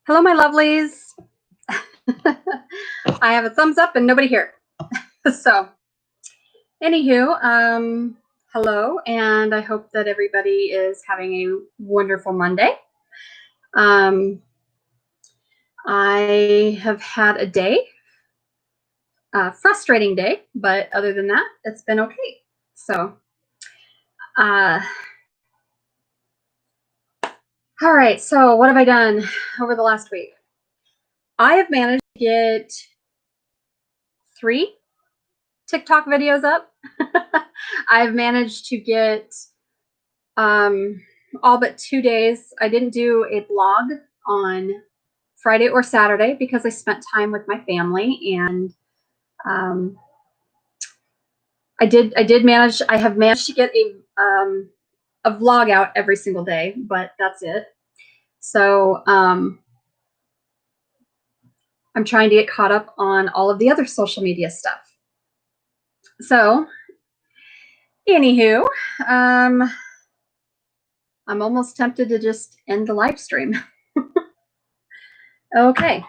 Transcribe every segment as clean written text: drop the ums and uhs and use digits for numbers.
Hello, my lovelies. I have a thumbs up and nobody here. So, anywho, hello, and I hope that everybody is having a wonderful Monday. I have had a day, frustrating day, but other than that, it's been okay. So, all right, so what have I done over the last week? I have managed to get 3 TikTok videos up. I've managed to get all but 2 days. I didn't do a blog on Friday or Saturday because I spent time with my family, and I have managed to get a vlog out every single day, but that's it. So I'm trying to get caught up on all of the other social media stuff. So anywho, I'm almost tempted to just end the live stream. Okay.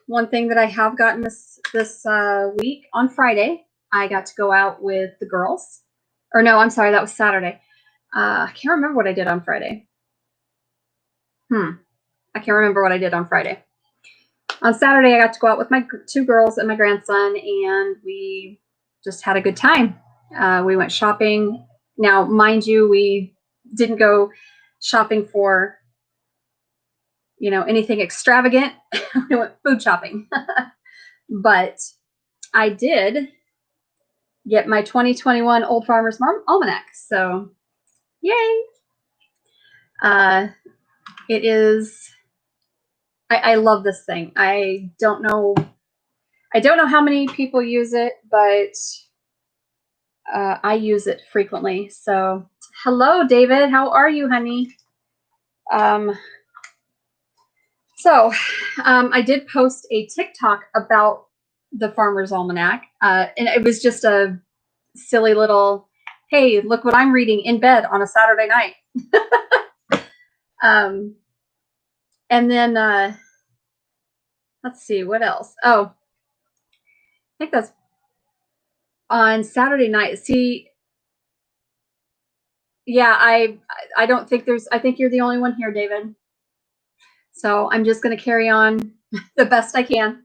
One thing that I have gotten this week, on Friday, I got to go out with the girls. Or no, I'm sorry, that was Saturday. I can't remember what I did on Friday. I can't remember what I did on Friday. On Saturday, I got to go out with my 2 girls and my grandson, and we just had a good time. We went shopping. Now, mind you, we didn't go shopping for, anything extravagant. We went food shopping. But I did get my 2021 Old Farmer's Almanac. So, yay. It is, I love this thing. I don't know how many people use it, but I use it frequently. So, hello, David. How are you, honey? I did post a TikTok about the Farmer's Almanac, and it was just a silly little, hey, look what I'm reading in bed on a Saturday night. And then let's see, what else? Oh, I think that's on Saturday night. See, yeah, I don't think I think you're the only one here, David. So I'm just going to carry on the best I can.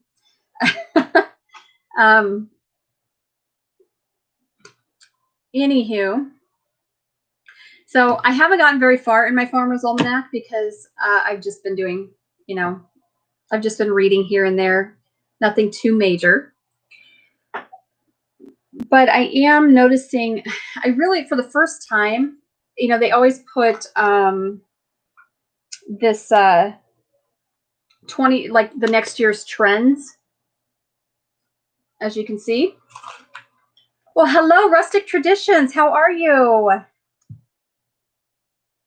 Anywho, so I haven't gotten very far in my Farmer's Almanac because I've just been doing, I've just been reading here and there, nothing too major. But I am noticing, for the first time, they always put this 20, like the next year's trends, as you can see. Well, hello, Rustic Traditions. How are you?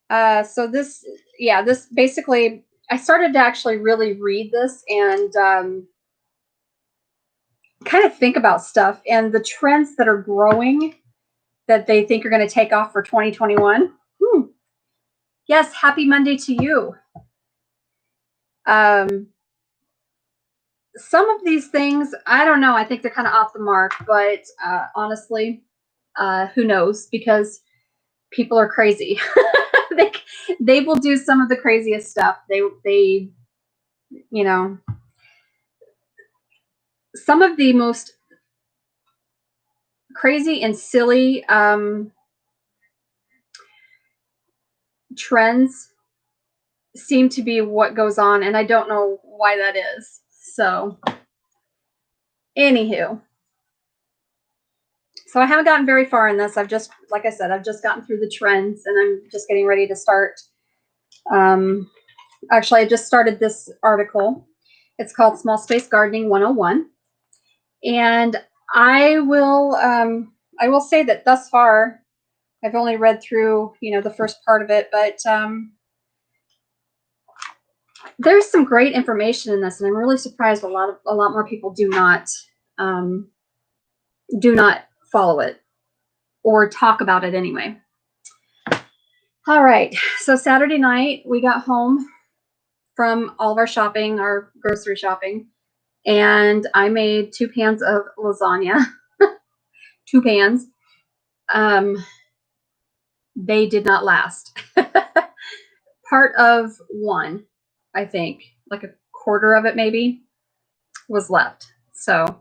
So this basically, I started to actually really read this and kind of think about stuff and the trends that are growing that they think are going to take off for 2021. Yes, happy Monday to you. Some of these things, I don't know. I think they're kind of off the mark, but honestly, who knows? Because people are crazy. They will do some of the craziest stuff. They some of the most crazy and silly trends seem to be what goes on, and I don't know why that is. So, anywho, so I haven't gotten very far in this. Like I said, I've just gotten through the trends, and I'm just getting ready to start. Actually, I just started this article. It's called Small Space Gardening 101, and I will say that thus far, I've only read through, the first part of it, but there's some great information in this, and I'm really surprised a lot more people do not follow it or talk about it anyway. All right. So Saturday night, we got home from all of our shopping, our grocery shopping, and I made 2 pans of lasagna. 2 pans. They did not last. Part of one, I think, like a quarter of it maybe, was left. So,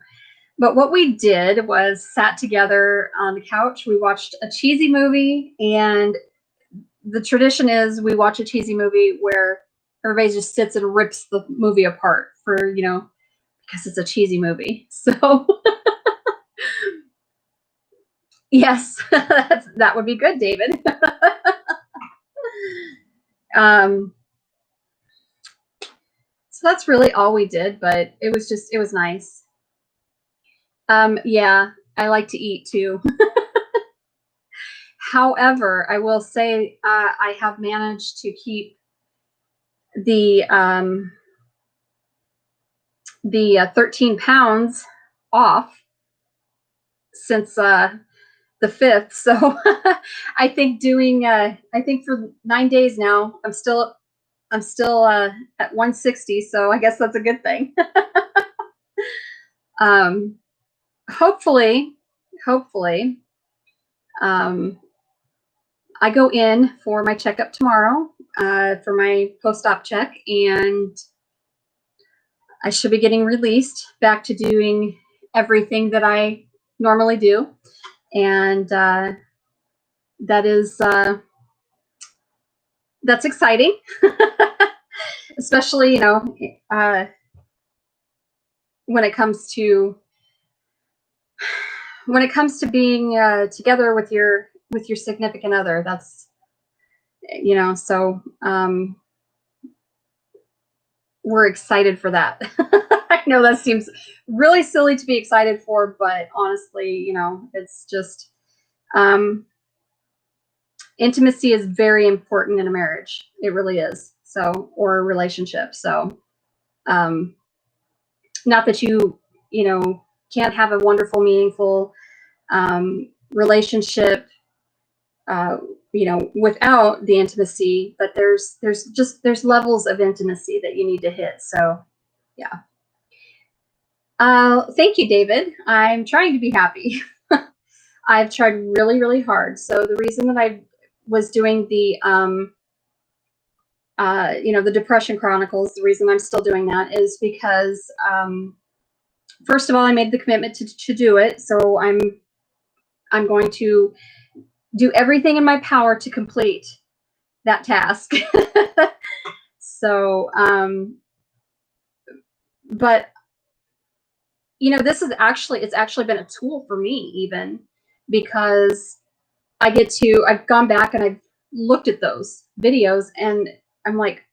but what we did was sat together on the couch. We watched a cheesy movie, and the tradition is we watch a cheesy movie where everybody just sits and rips the movie apart for, because it's a cheesy movie. So, yes, that would be good, David. So that's really all we did, but it was nice. Yeah, I like to eat too. However, I will say I have managed to keep the 13 pounds off since the 5th. So I think for 9 days now, I'm still at 160. So I guess that's a good thing. Hopefully, I go in for my checkup tomorrow for my post-op check, and I should be getting released back to doing everything that I normally do. And that is that's exciting, especially when it comes to being together with your significant other. That's so we're excited for that. I know that seems really silly to be excited for, but honestly, it's just intimacy is very important in a marriage. It really is. So, or a relationship. So, not that you can't have a wonderful, meaningful relationship, without the intimacy, but there's levels of intimacy that you need to hit. So, yeah. Thank you, David. I'm trying to be happy. I've tried really, really hard. So the reason that I was doing the the Depression Chronicles, the reason I'm still doing that is because first of all, I made the commitment to do it. So I'm going to do everything in my power to complete that task. So, but it's actually been a tool for me, even because I've gone back and I've looked at those videos, and I'm like,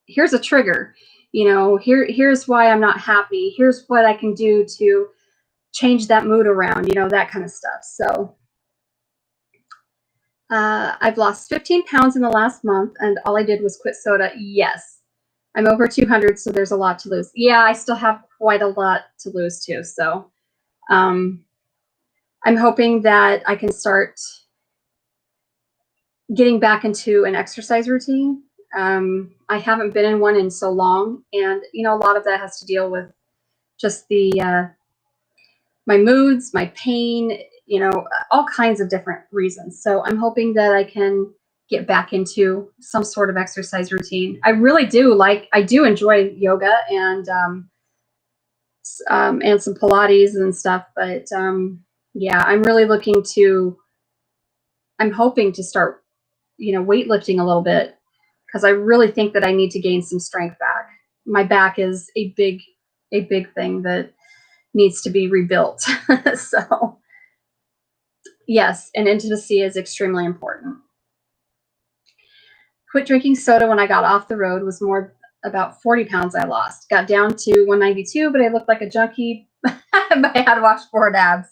here's a trigger, here's why I'm not happy. Here's what I can do to change that mood around, that kind of stuff. So, I've lost 15 pounds in the last month, and all I did was quit soda. Yes. I'm over 200, so there's a lot to lose. Yeah, I still have quite a lot to lose too. So I'm hoping that I can start getting back into an exercise routine. I haven't been in one in so long, and a lot of that has to deal with just my moods, my pain, all kinds of different reasons. So I'm hoping that I can get back into some sort of exercise routine. I really do enjoy yoga and some Pilates and stuff, but yeah, I'm hoping to start, weightlifting a little bit, because I really think that I need to gain some strength back. My back is a big thing that needs to be rebuilt. So yes, and intimacy is extremely important. Quit drinking soda when I got off the road was more about 40 pounds I lost. Got down to 192, but I looked like a junkie. But I had washed 4 abs.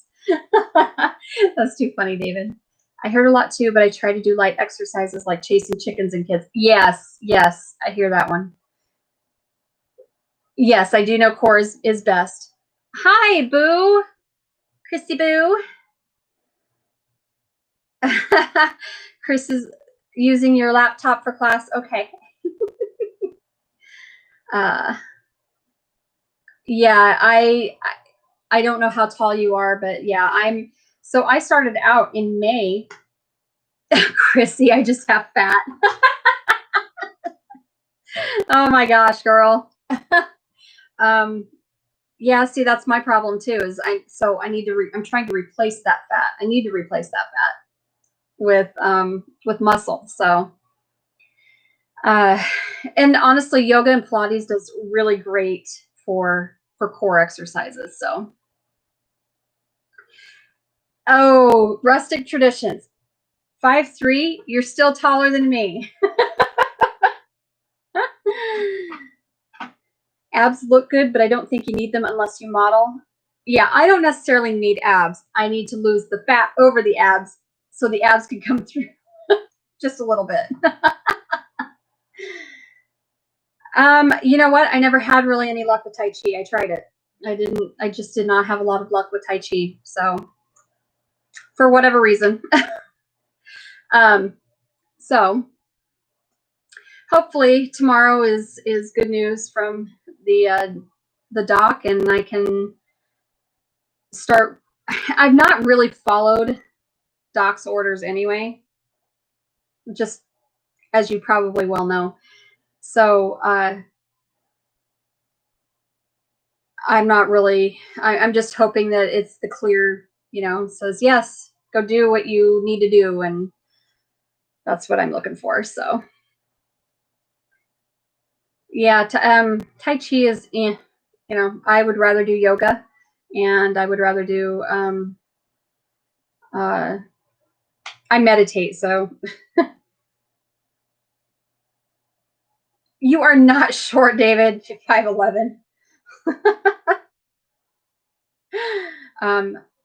That's too funny, David. I heard a lot too, but I try to do light exercises like chasing chickens and kids. Yes, I hear that one. Yes, I do know core is best. Hi, Boo. Chrissy Boo. Chris is using your laptop for class. Okay. Yeah, I don't know how tall you are, but yeah, so I started out in May. Chrissy, I just have fat. Oh my gosh, girl. Yeah, see, that's my problem too, is I need to, I'm trying to replace that fat. I need to replace that fat with muscle. So, and honestly, yoga and Pilates does really great for core exercises. So, oh, rustic traditions. 5'3", you're still taller than me. Abs look good, but I don't think you need them unless you model. Yeah, I don't necessarily need abs. I need to lose the fat over the abs so the abs can come through just a little bit. You know what? I never had really any luck with Tai Chi. I tried it. I just did not have a lot of luck with Tai Chi. So for whatever reason. So hopefully tomorrow is good news from the doc, and I can start. I've not really followed doc's orders anyway, just as you probably well know. So I'm not really, I'm just hoping that it's the clear, says, yes, go do what you need to do. And that's what I'm looking for. So yeah, Tai Chi is, I would rather do yoga, and I would rather do, I meditate. So you are not short, David, 5'11".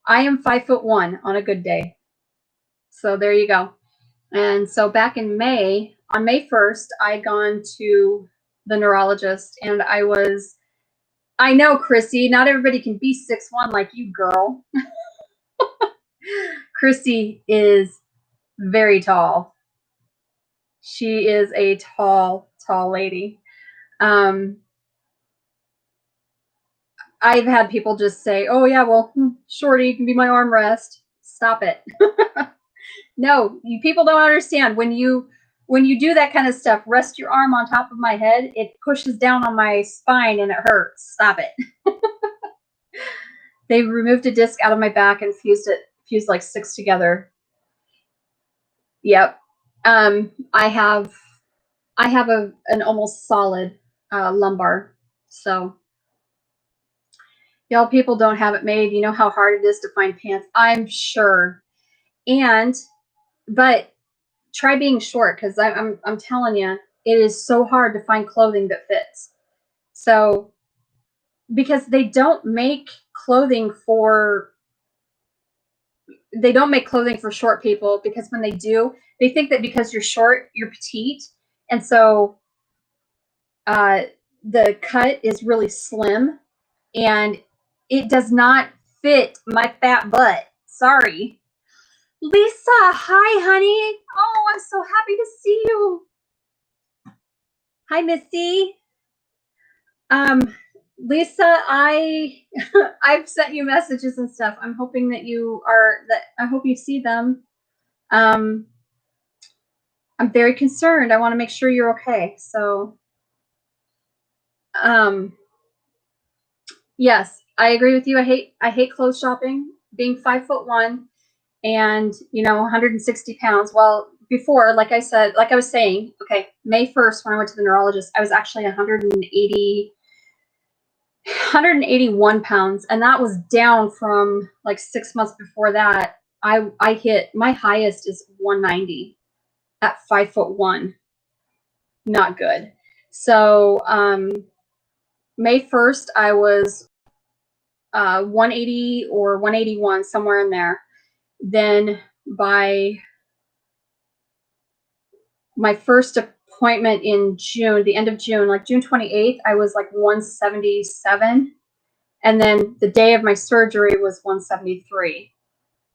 I am 5'1" on a good day. So there you go. And so back in May, on May 1st, I'd gone to the neurologist, and I know, Chrissy, not everybody can be 6'1" like you, girl. Chrissy is very tall. She is a tall, tall lady. I've had people just say, oh yeah, well, shorty can be my armrest. Stop it. No, you people don't understand. When you do that kind of stuff, rest your arm on top of my head, it pushes down on my spine and it hurts. Stop it. They removed a disc out of my back and fused like 6 together. Yep. I have an almost solid lumbar. So y'all people don't have it made. You know how hard it is to find pants? I'm sure. But try being short, because I'm telling you, it is so hard to find clothing that fits. So, because they don't make clothing for short people, because when they do, they think that because you're short, you're petite, and so the cut is really slim, and it does not fit my fat butt. Sorry. Lisa, hi, honey. Oh, I'm so happy to see you. Hi, Missy. Lisa, I've sent you messages and stuff. I'm hoping that I hope you see them. I'm very concerned. I want to make sure you're okay. So, yes, I agree with you. I hate clothes shopping. Being 5'1" and 160 pounds. Well, before, like I was saying, okay, May 1st when I went to the neurologist, I was actually 181 pounds, and that was down from like 6 months before that. I hit, my highest is 190 at 5'1". Not good. So May 1st I was 180 or 181, somewhere in there. Then by my first appointment in June, the end of June, like June 28th, I was like 177. And then the day of my surgery was 173.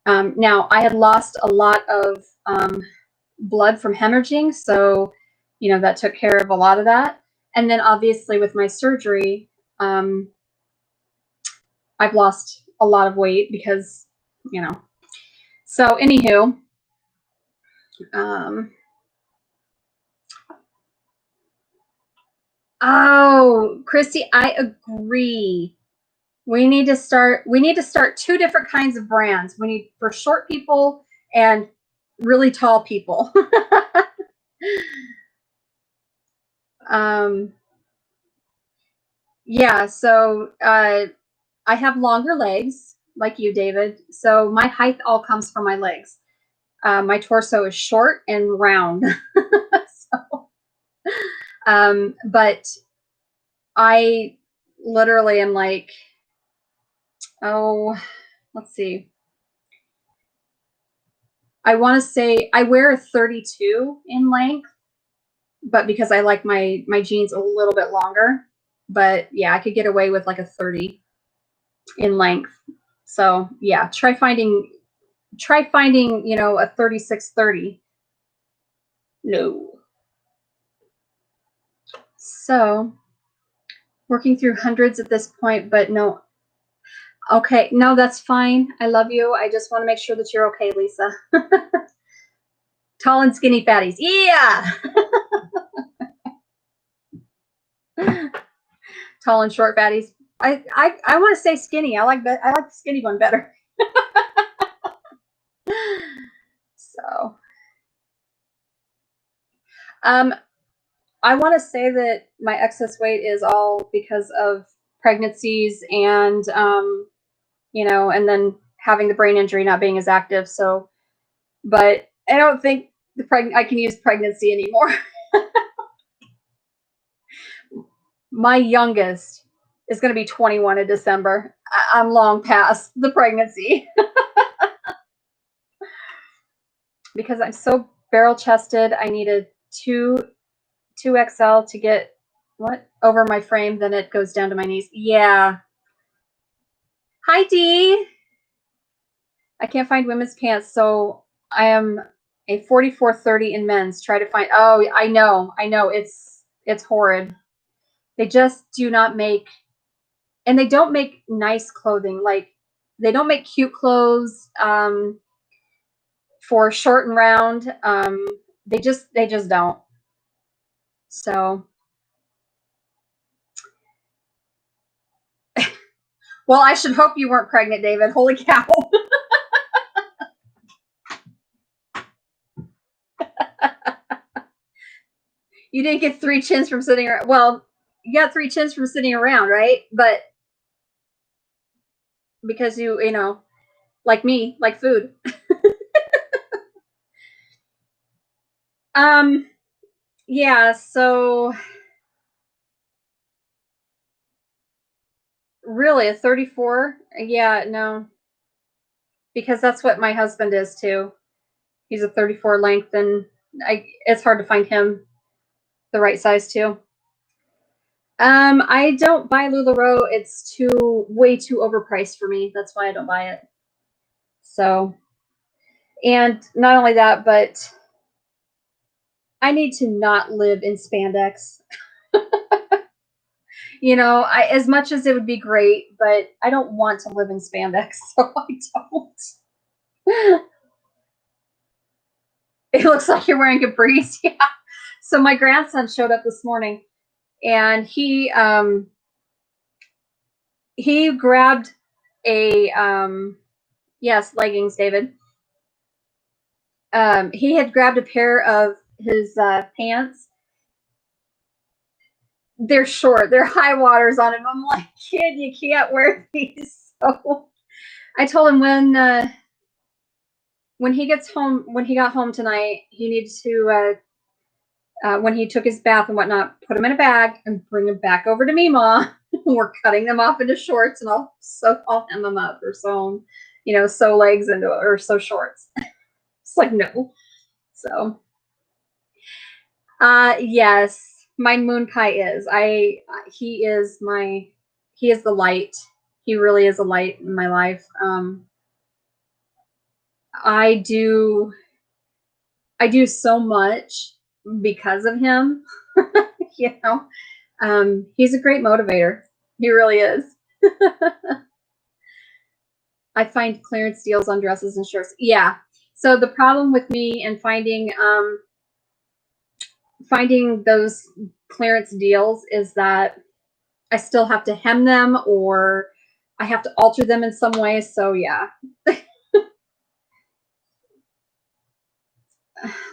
Now, I had lost a lot of blood from hemorrhaging. So, you know, that took care of a lot of that. And then obviously with my surgery, I've lost a lot of weight because, you know, so anywho, oh, Christy, I agree. We need to start 2 different kinds of brands. We need for short people and really tall people. Yeah, so I have longer legs like you, David. So my height all comes from my legs. My torso is short and round. So, but I literally am like, oh, let's see. I want to say I wear a 32 in length, but because I like my jeans a little bit longer. But yeah, I could get away with like a 30 in length. So yeah, try finding, you know, a 36-30. No. So working through hundreds at this point, but no. Okay, no, that's fine. I love you. I just want to make sure that you're okay, Lisa. Tall and skinny fatties. Yeah. Tall and short fatties. I want to say skinny. I like the skinny one better. So, I want to say that my excess weight is all because of pregnancies and, you know, and then having the brain injury, not being as active. So, but I don't think I can use pregnancy anymore. My youngest is going to be 21 in December. I'm long past the pregnancy because I'm so barrel chested. I needed 2XL to get over my frame. Then it goes down to my knees. Yeah. Hi, Dee. I can't find women's pants, so I am a 44-30 in men's. Try to find. Oh, I know. It's horrid. They just do not make, and they don't make nice clothing. Like they don't make cute clothes for short and round. They just don't. So, well, I should hope you weren't pregnant, David. Holy cow. You didn't get 3 chins from sitting around. Well, you got 3 chins from sitting around, right? But because you know, like me, like food. Yeah, so really a 34? Yeah, no. Because that's what my husband is too. He's a 34 length, and it's hard to find him the right size too. I don't buy LuLaRoe. It's way too overpriced for me. That's why I don't buy it. So, and not only that, but I need to not live in spandex. You know, as much as it would be great, but I don't want to live in spandex, so I don't. It looks like you're wearing capris. Yeah. So my grandson showed up this morning, and he grabbed a yes, leggings, David. He had grabbed a pair of his pants. They're short. They're high waters on him. I'm like, kid, you can't wear these. So I told him when he gets home, when he got home tonight, he needs to when he took his bath and whatnot, put them in a bag and bring them back over to me, Ma. We're cutting them off into shorts, and I'll hem them up or sew them, sew legs into or sew shorts. It's like no. So, yes, my moon pie is. He is the light. He really is a light in my life. I do I do so much because of him. You know, he's a great motivator. He really is. I find clearance deals on dresses and shirts. Yeah. So the problem with me and finding those clearance deals is that I still have to hem them, or I have to alter them in some way. So yeah.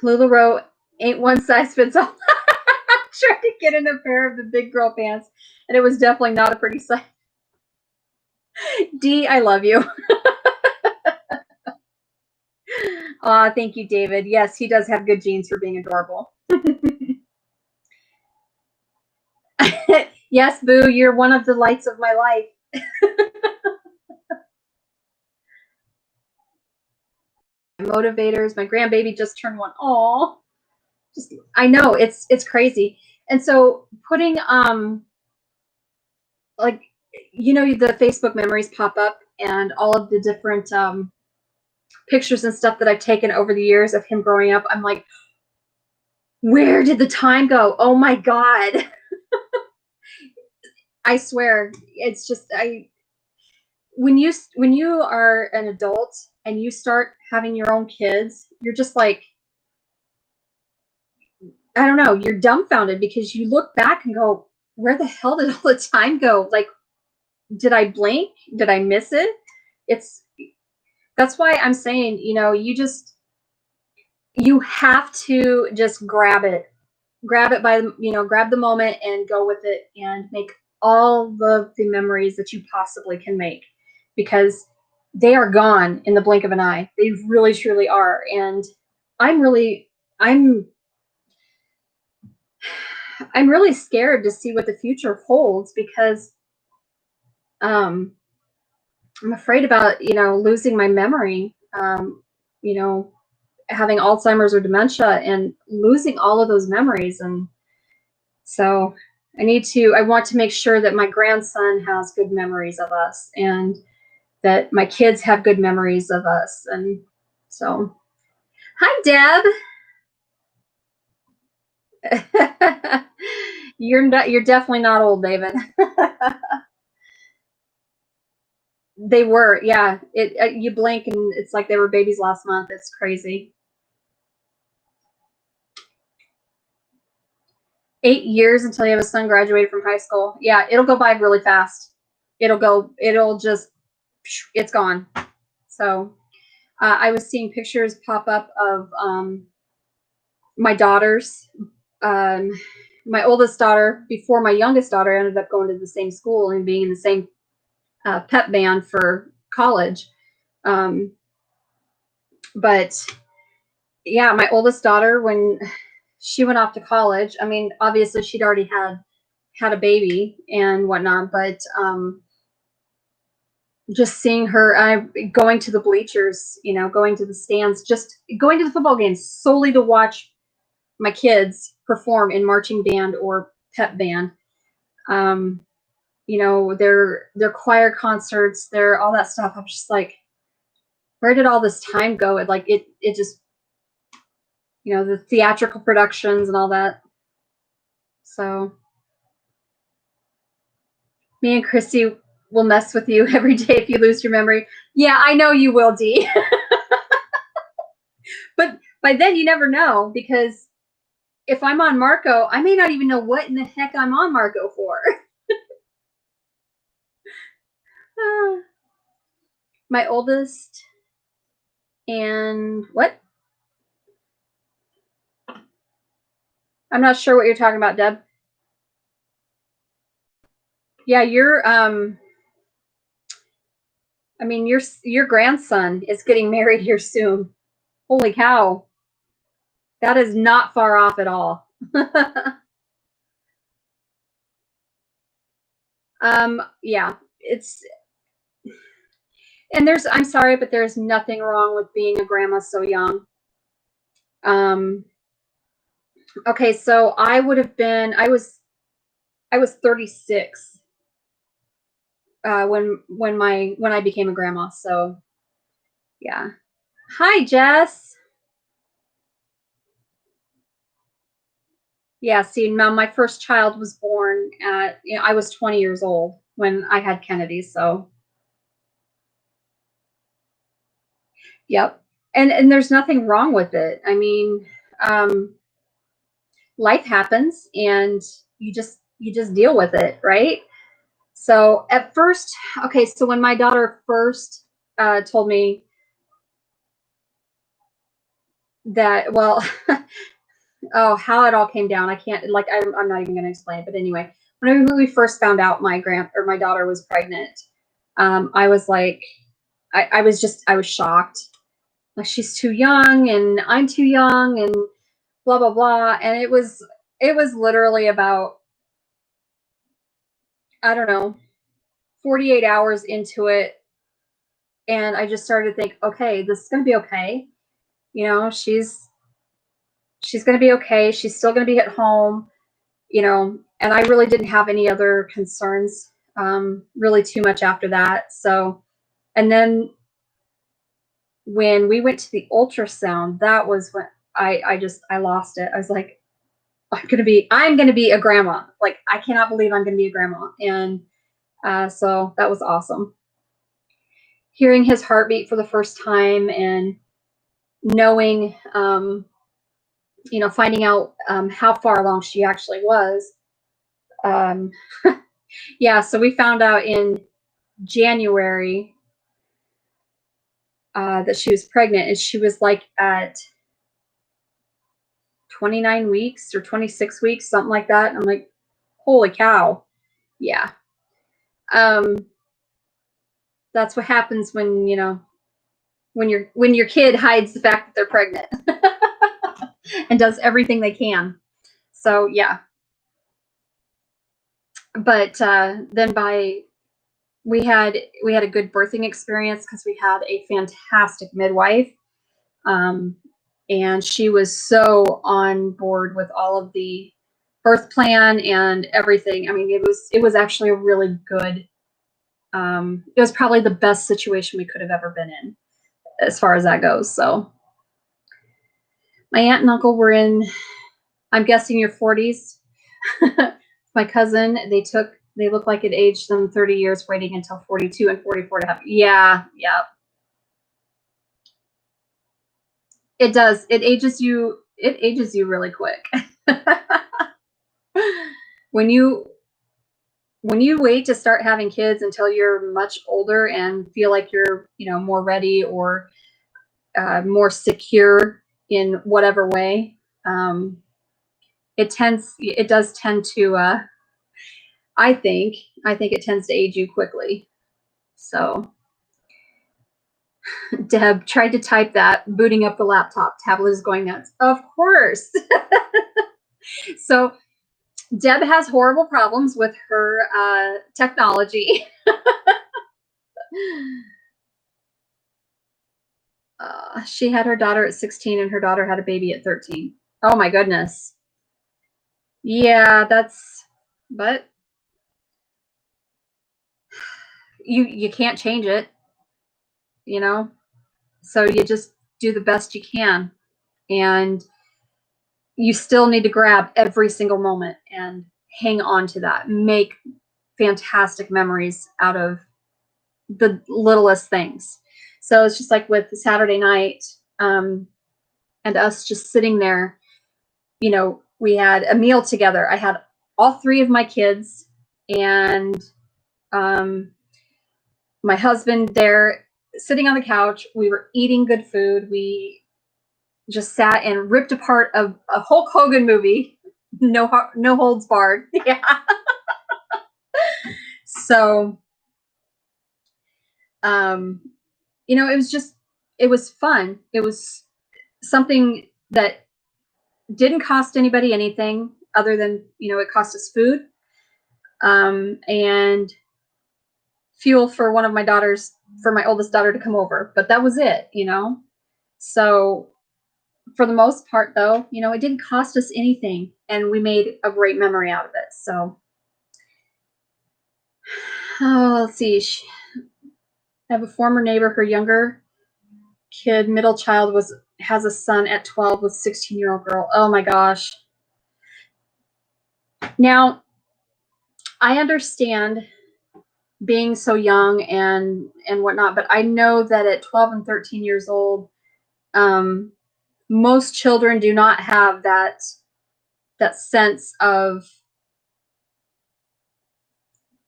LuLaRoe ain't one size fits all. I tried to get in a pair of the big girl pants, and it was definitely not a pretty size. D, I love you. Aw, thank you, David. Yes, he does have good genes for being adorable. Yes, Boo, you're one of the lights of my life. Motivators. My grandbaby just turned one. Aw. I know, it's crazy. And so putting like, you know, the Facebook memories pop up and all of the different pictures and stuff that I've taken over the years of him growing up. I'm like, where did the time go? Oh my God. I swear, it's just when you are an adult and you start having your own kids, you're just like, I don't know, you're dumbfounded because you look back and go, where the hell did all the time go? Like, did I blink? Did I miss it? That's why I'm saying, you know, you have to just grab it by, you know, grab the moment and go with it and make all the memories that you possibly can make, because they are gone in the blink of an eye. They really truly are. And I'm really scared to see what the future holds, because I'm afraid about, you know, losing my memory, you know, having Alzheimer's or dementia and losing all of those memories. And so I want to make sure that my grandson has good memories of us and that my kids have good memories of us. And so, hi, Deb. You're definitely not old, David. They were, yeah. You blink and it's like they were babies last month. It's crazy. 8 years until you have a son graduated from high school. Yeah, it'll go by really fast. It's gone. So I was seeing pictures pop up of my daughters. My oldest daughter, before my youngest daughter, ended up going to the same school and being in the same pep band for college. But yeah, my oldest daughter, when she went off to college, I mean, obviously she'd already had a baby and whatnot, but just seeing her going to the bleachers, you know, going to the stands, just going to the football games solely to watch my kids perform in marching band or pep band. You know, their choir concerts, their all that stuff. I'm just like, where did all this time go? It just, you know, the theatrical productions and all that. So me and Christy will mess with you every day if you lose your memory. Yeah, I know you will, Dee. But by then you never know, because if I'm on Marco, I may not even know what in the heck I'm on Marco for. My oldest and what? I'm not sure what you're talking about, Deb. Yeah, I mean, your grandson is getting married here soon. Holy cow. That is not far off at all. Yeah, I'm sorry, but there's nothing wrong with being a grandma so young. Okay, so I was 36 when I became a grandma. So yeah. Hi, Jess. Yeah, see, now my first child was born at, I was 20 years old when I had Kennedy, so yep. And there's nothing wrong with it. I mean, um, life happens and you just deal with it, right? So at first, okay, so when my daughter first told me that, well, oh, how it all came down, I can't, like, I'm not even going to explain it. But anyway, whenever we first found out my daughter was pregnant, I was like, I was shocked. Like, she's too young and I'm too young and blah, blah, blah. And it was literally about, I don't know, 48 hours into it. And I just started to think, okay, this is going to be okay. She's going to be okay. She's still going to be at home, and I really didn't have any other concerns, really too much after that. So, and then when we went to the ultrasound, that was when I lost it. I was like, I'm gonna be a grandma. Like, I cannot believe I'm gonna be a grandma. And so that was awesome. Hearing his heartbeat for the first time and knowing, finding out how far along she actually was. Um, yeah, so we found out in January that she was pregnant, and she was like at 29 weeks or 26 weeks, something like that. And I'm like, holy cow. Yeah. Um, that's what happens when your kid hides the fact that they're pregnant and does everything they can. So yeah. But then we had a good birthing experience because we had a fantastic midwife. Um, and she was so on board with all of the birth plan and everything. I mean, it was actually a really good. It was probably the best situation we could have ever been in, as far as that goes. So, my aunt and uncle were in, I'm guessing, your 40s. My cousin, they look like it aged them 30 years, waiting until 42 and 44 to have. Yeah, yeah. It does. It ages you. It ages you really quick. when you when you wait to start having kids until you're much older and feel like you're, more ready or more secure in whatever way, it does tend to, I think it tends to age you quickly. So, Deb tried to type that, booting up the laptop. Tablet is going nuts. Of course. So, Deb has horrible problems with her technology. She had her daughter at 16 and her daughter had a baby at 13. Oh my goodness. Yeah, but you can't change it, you know? So you just do the best you can. And you still need to grab every single moment and hang on to that. Make fantastic memories out of the littlest things. So it's just like with the Saturday night, and us just sitting there, we had a meal together. I had all three of my kids and um, my husband there sitting on the couch. We were eating good food. We just sat and ripped apart a Hulk Hogan movie. No holds barred. Yeah. So, um, it was fun. It was something that didn't cost anybody anything other than, it cost us food, and fuel for for my oldest daughter to come over. But that was it. So for the most part, though, it didn't cost us anything, and we made a great memory out of it. So, let's see. I have a former neighbor. Her younger kid, middle child, has a son at 12 with 16-year-old girl. Oh my gosh. Now, I understand being so young and whatnot, but I know that at 12 and 13 years old, most children do not have that sense of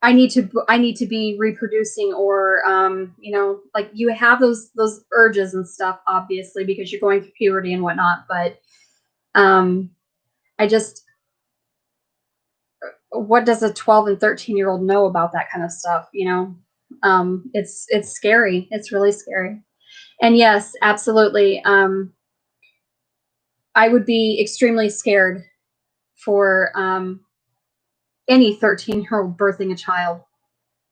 I need to be reproducing, or like you have those urges and stuff, obviously, because you're going through puberty and whatnot. But I just, what does a 12 and 13-year-old know about that kind of stuff? It's scary. It's really scary. And yes, absolutely. I would be extremely scared for any 13-year-old birthing a child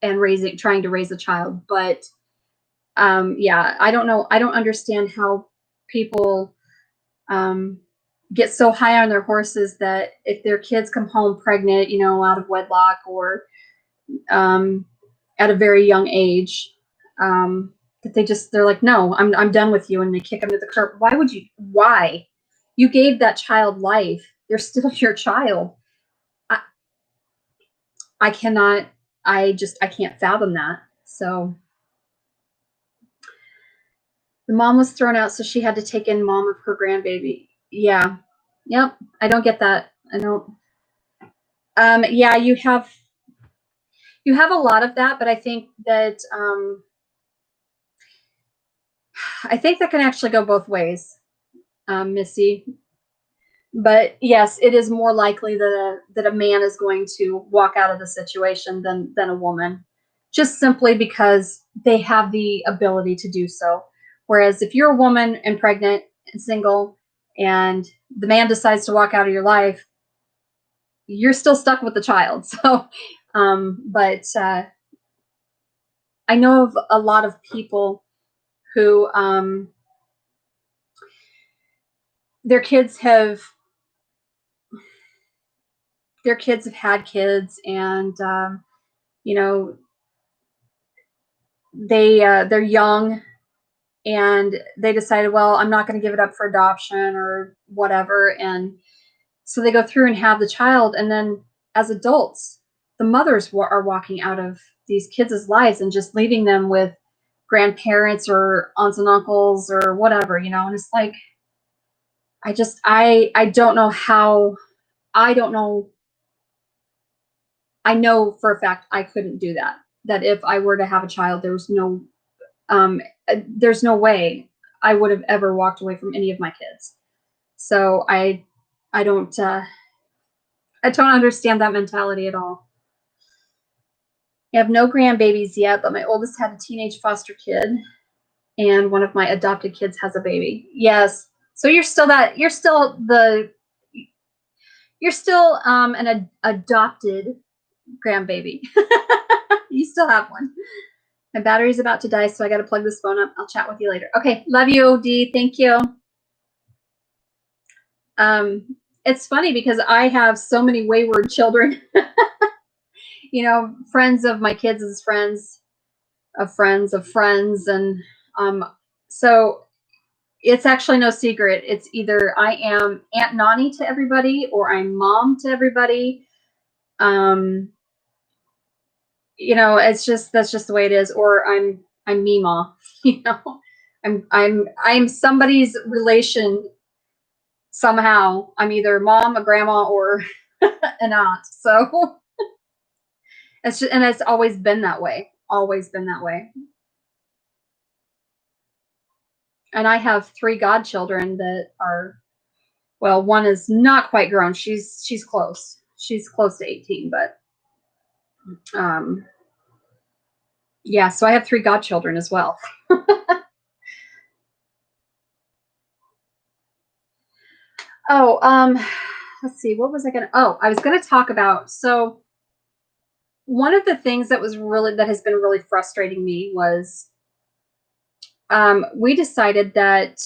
and trying to raise a child. But yeah, I don't know. I don't understand how people get so high on their horses that if their kids come home pregnant, out of wedlock, or at a very young age, that they're like, no, I'm done with you, and they kick them to the curb. Why? You gave that child life. They're still your child. I cannot. I can't fathom that. So the mom was thrown out, so she had to take in mom of her grandbaby. Yeah. Yep. I don't get that. I don't. Yeah, you have a lot of that, but I think that can actually go both ways, Missy. But yes, it is more likely that a man is going to walk out of the situation than a woman, just simply because they have the ability to do so. Whereas if you're a woman and pregnant and single, and the man decides to walk out of your life, you're still stuck with the child. So, but I know of a lot of people who their kids have had kids, and you know they're young, and they decided, well, I'm not going to give it up for adoption or whatever, and so they go through and have the child, and then as adults, the mothers are walking out of these kids' lives and just leaving them with grandparents or aunts and uncles or whatever, and it's like, I don't know how. I don't know. I know for a fact I couldn't do that. That if I were to have a child, there's no way I would have ever walked away from any of my kids. So I don't understand that mentality at all. I have no grandbabies yet, but my oldest had a teenage foster kid, and one of my adopted kids has a baby. Yes. So you're still an adopted grandbaby. You still have one. My battery's about to die, so I got to plug this phone up. I'll chat with you later. Okay. Love you, Dee. Thank you. It's funny because I have so many wayward children. Friends of my kids is friends of friends of friends. And so it's actually no secret. It's either I am Aunt Nani to everybody, or I'm mom to everybody. It's just, that's just the way it is. Or I'm Mima. I'm somebody's relation somehow. I'm either mom, a grandma, or an aunt. So it's always been that way. Always been that way. And I have 3 godchildren that are, well, one is not quite grown. She's close. She's close to 18, but yeah, so I have 3 godchildren as well. Oh, let's see, what was I was gonna talk about, so one of the things that has been really frustrating me was we decided that,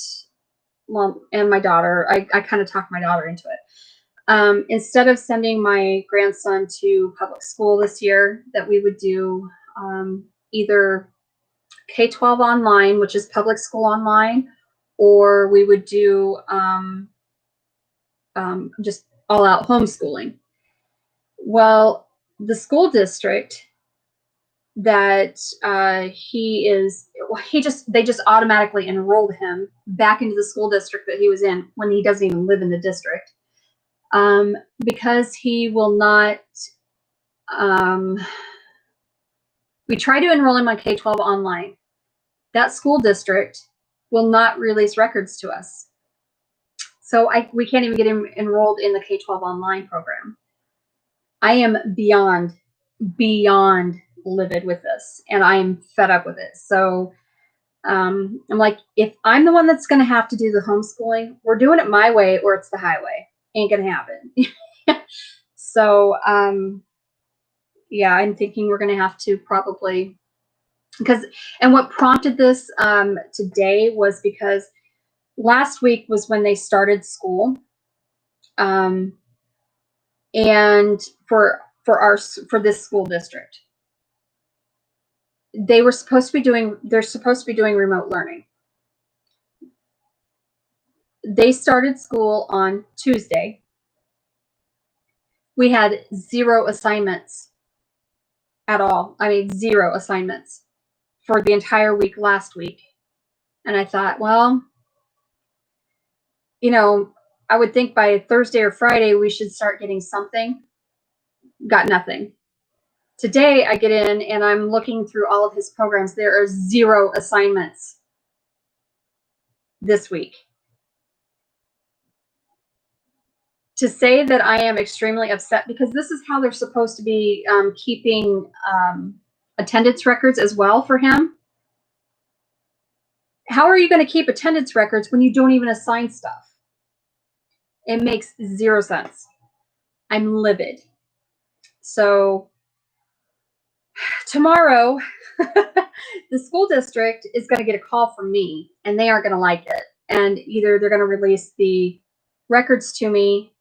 well, and my daughter, I kind of talked my daughter into it. Instead of sending my grandson to public school this year, that we would do either K-12 online, which is public school online, or we would do just all out homeschooling. Well, the school district that they just automatically enrolled him back into the school district that he was in when he doesn't even live in the district, because he will not. We try to enroll him on K-12 online. That school district will not release records to us, so we can't even get him enrolled in the K-12 online program. I am beyond livid with this, and I'm fed up with it. So I'm like, if I'm the one that's going to have to do the homeschooling, we're doing it my way or it's the highway. Ain't going to happen. So yeah, I'm thinking we're going to have to probably, and what prompted this today was because last week was when they started school, and for this school district, they're supposed to be doing remote learning. They started school on Tuesday. We had 0 assignments at all. I mean, 0 assignments for the entire week last week. And I thought, well, I would think by Thursday or Friday we should start getting something. Got nothing. Today I get in and I'm looking through all of his programs. There are 0 assignments this week. To say that I am extremely upset, because this is how they're supposed to be keeping attendance records as well for him. How are you going to keep attendance records when you don't even assign stuff? It makes 0 sense. I'm livid. So tomorrow, the school district is going to get a call from me, and they aren't going to like it. And either they're going to release the records to me,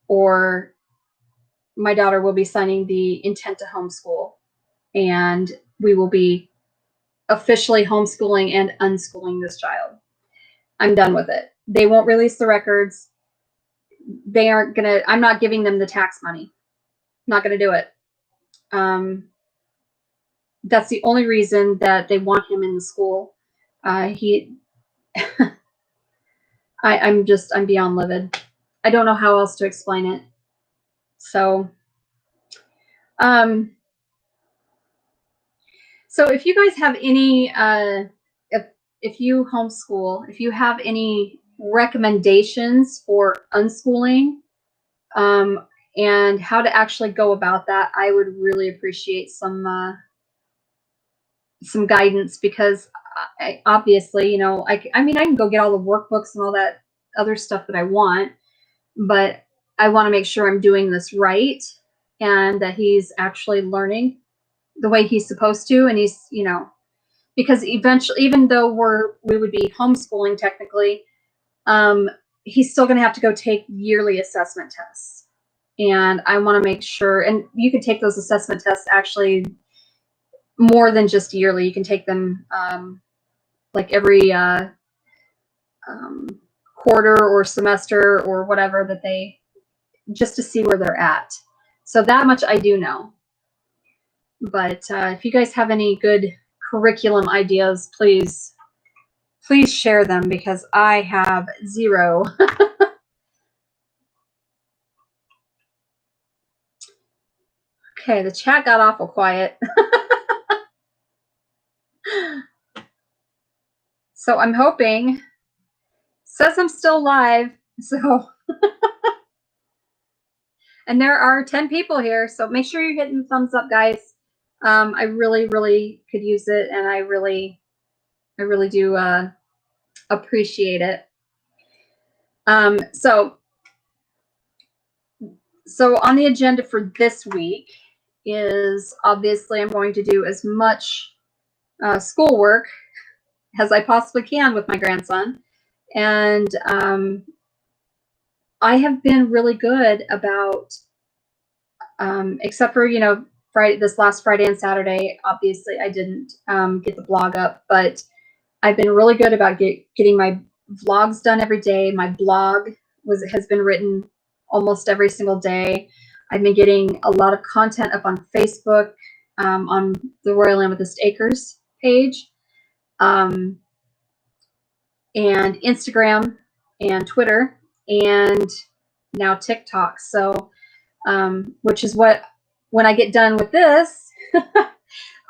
or my daughter will be signing the intent to homeschool, and we will be officially homeschooling and unschooling this child. I'm done with it. They won't release the records. They aren't going to, I'm not giving them the tax money. Not going to do it. That's the only reason that they want him in the school. I'm beyond livid. I don't know how else to explain it. So, so if you guys have any, if you homeschool, if you have any recommendations for unschooling, and how to actually go about that, I would really appreciate some guidance, because obviously, I mean, I can go get all the workbooks and all that other stuff that I want, but I want to make sure I'm doing this right and that he's actually learning the way he's supposed to. And he's, because eventually, even though we would be homeschooling technically, he's still going to have to go take yearly assessment tests. And I want to make sure, and you can take those assessment tests actually more than just yearly. You can take them like every quarter or semester or whatever, just to see where they're at. So that much I do know. But if you guys have any good curriculum ideas, please share them, because I have 0. Okay, the chat got awful quiet. So I'm hoping, says I'm still live, so and there are 10 people here, so make sure you're hitting the thumbs up, guys. I really, really could use it, and I really do appreciate it. So on the agenda for this week is, obviously, I'm going to do as much schoolwork as I possibly can with my grandson. And I have been really good about, except for, this last Friday and Saturday, obviously I didn't get the blog up, but I've been really good about getting my vlogs done every day. My blog has been written almost every single day. I've been getting a lot of content up on Facebook, on the Royal Amethyst Acres page, and Instagram and Twitter, and now TikTok. So, which is what, when I get done with this,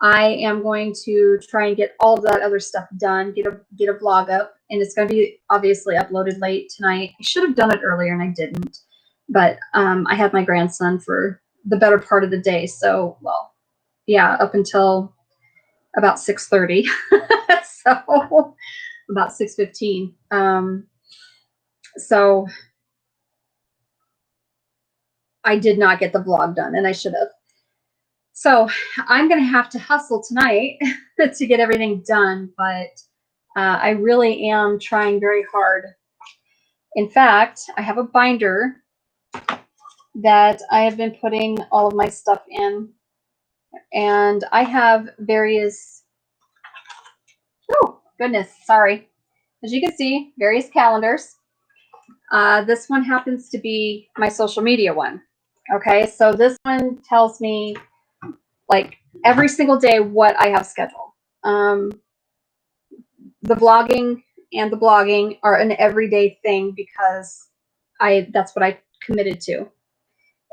I am going to try and get all of that other stuff done, get a vlog up, and it's going to be obviously uploaded late tonight. I should have done it earlier and I didn't, but I had my grandson for the better part of the day. So, well, yeah, up until about 6:30. So about 6:15. So I did not get the vlog done, and I should have. So I'm going to have to hustle tonight to get everything done, but I really am trying very hard. In fact, I have a binder that I have been putting all of my stuff in, and I have various, oh goodness, sorry. As you can see, various calendars. This one happens to be my social media one. Okay, so this one tells me like every single day what I have scheduled. The vlogging and the blogging are an everyday thing because that's what I committed to.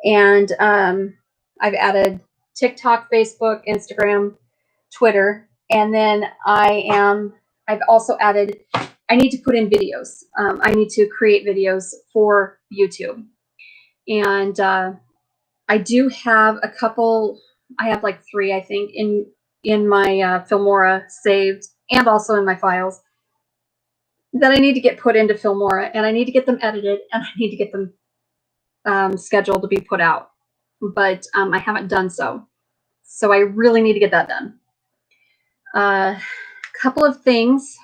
And I've added TikTok, Facebook, Instagram, Twitter, and then I've also added, I need to put in videos. I need to create videos for YouTube. And I do have a couple, I have like 3, I think, in my Filmora saved, and also in my files, that I need to get put into Filmora, and I need to get them edited, and I need to get them scheduled to be put out. But I haven't done so. So I really need to get that done. A couple of things.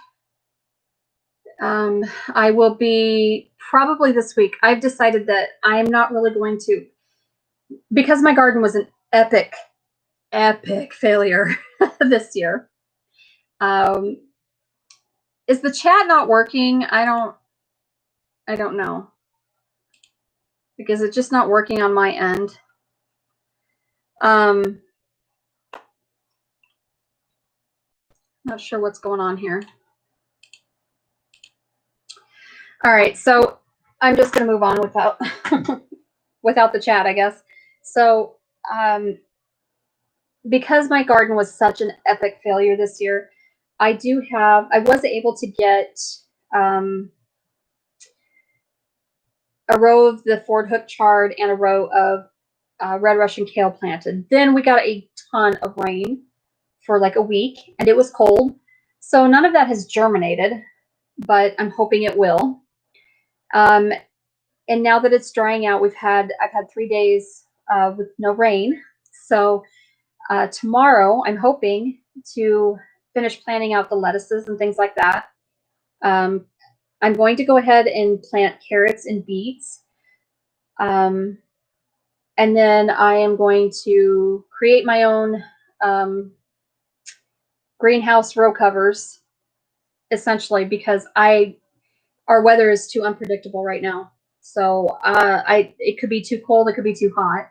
I will be probably this week. I've decided that I'm not really going to, because my garden was an epic failure this year. Is the chat not working? I don't know, because it's just not working on my end. Not sure what's going on here. All right, so I'm just going to move on without without the chat, I guess. So because my garden was such an epic failure this year, I was able to get a row of the Ford Hook chard and a row of red Russian kale planted. Then we got a ton of rain for like a week, and it was cold. So none of that has germinated, but I'm hoping it will. And now that it's drying out, I've had 3 days with no rain. So tomorrow I'm hoping to finish planting out the lettuces and things like that. I'm going to go ahead and plant carrots and beets. And then I am going to create my own greenhouse row covers, essentially, because our weather is too unpredictable right now. So it could be too cold, it could be too hot,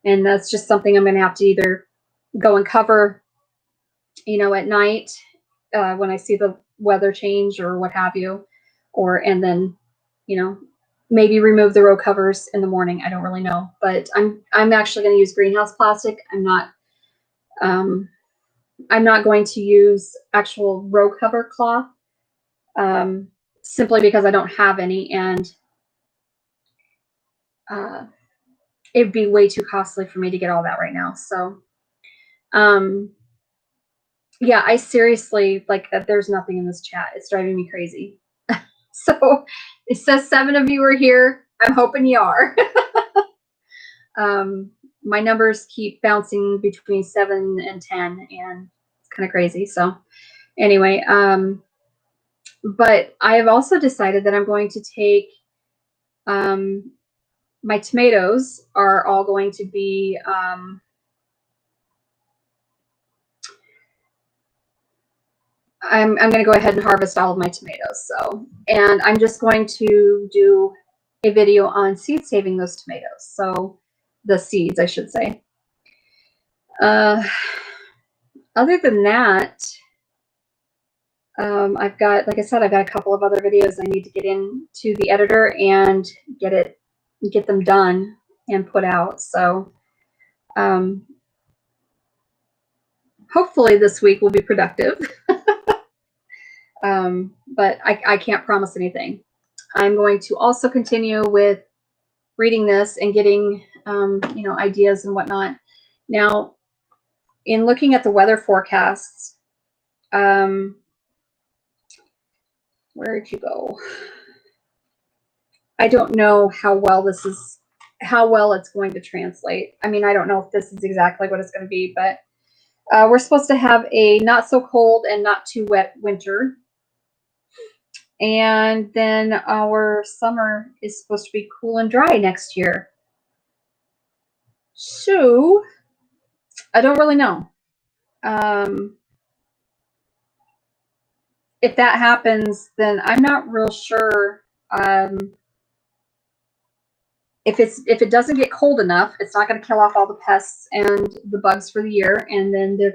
and that's just something I'm going to have to either go and cover, at night when I see the weather change or what have you, and then, maybe remove the row covers in the morning. I don't really know, but I'm actually going to use greenhouse plastic. I'm not going to use actual row cover cloth, simply because I don't have any, and it'd be way too costly for me to get all that right now. So, yeah, I seriously, like, there's nothing in this chat. It's driving me crazy. So it says 7 of you are here. I'm hoping you are. My numbers keep bouncing between 7 and 10, and it's kind of crazy. So anyway, but I have also decided that I'm going to take, my tomatoes are all going to be, I'm going to go ahead and harvest all of my tomatoes. So, and I'm just going to do a video on seed saving those tomatoes. So the seeds, I should say. Other than that, I've got, like I said, I've got a couple of other videos I need to get into the editor and get them done and put out. So hopefully this week will be productive. But I can't promise anything. I'm going to also continue with reading this and getting ideas and whatnot. Now, in looking at the weather forecasts, where did you go? I don't know how well it's going to translate. I mean, I don't know if this is exactly what it's going to be, but we're supposed to have a not so cold and not too wet winter. And then our summer is supposed to be cool and dry next year. So I don't really know. If that happens, then I'm not real sure. If it doesn't get cold enough, it's not going to kill off all the pests and the bugs for the year, and then we're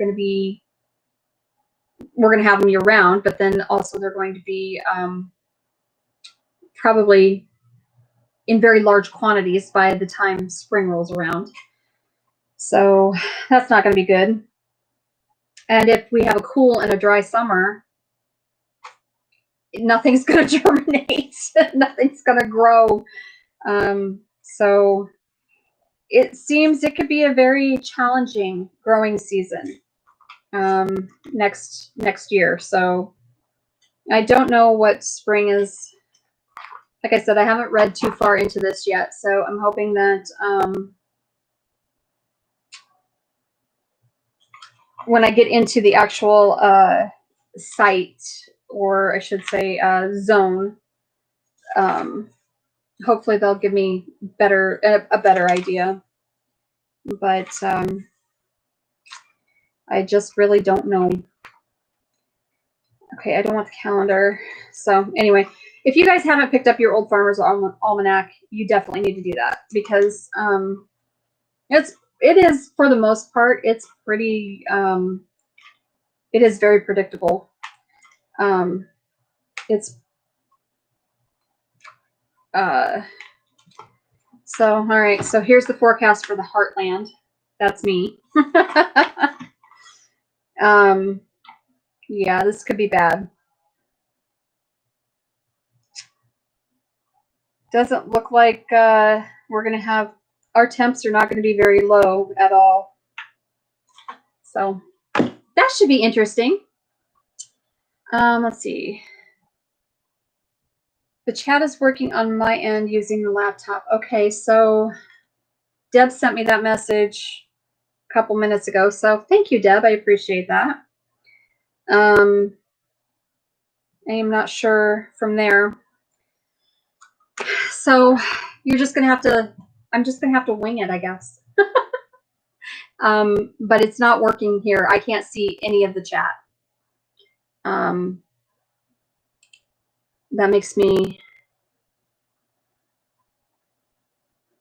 going to have them year round. But then also they're going to be probably in very large quantities by the time spring rolls around. So that's not going to be good. And if we have a cool and a dry summer, nothing's going to germinate. Nothing's going to grow. So it seems it could be a very challenging growing season next year. So I don't know what spring is. Like I said, I haven't read too far into this yet, so I'm hoping that when I get into the actual site, or I should say zone, hopefully they'll give me a better idea. But I just really don't know. Okay, I don't want the calendar. So anyway, if you guys haven't picked up your Old Farmer's Almanac, you definitely need to do that, because it is, for the most part, it's pretty, it is very predictable. So, all right, so here's the forecast for the Heartland. That's me. Yeah, this could be bad. Doesn't look like we're going to have, our temps are not going to be very low at all. So that should be interesting. Let's see. The chat is working on my end using the laptop. Okay, so Deb sent me that message a couple minutes ago. So thank you, Deb. I appreciate that. I am not sure from there. So you're just going to have to, I'm just going to have to wing it, I guess. But it's not working here. I can't see any of the chat. That makes me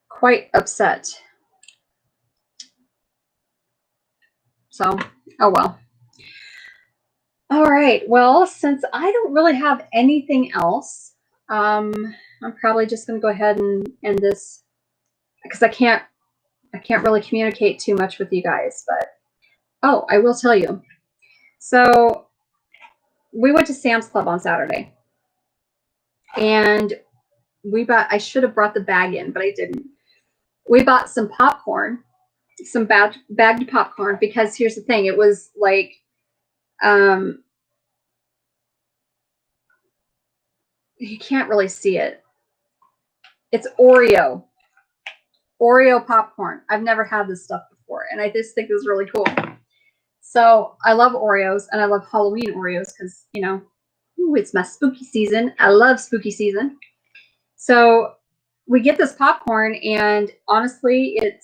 quite upset. So, oh well. All right. Well, since I don't really have anything else, I'm probably just going to go ahead and end this, because I can't really communicate too much with you guys. But oh, I will tell you. So we went to Sam's Club on Saturday, and I should have brought the bag in, but I didn't. We bought some popcorn, some bagged popcorn, because here's the thing. It was like, you can't really see it. It's Oreo popcorn. I've never had this stuff before, and I just think this is really cool. So I love Oreos, and I love Halloween Oreos, because, you know, it's my spooky season. I love spooky season. So we get this popcorn, and honestly, it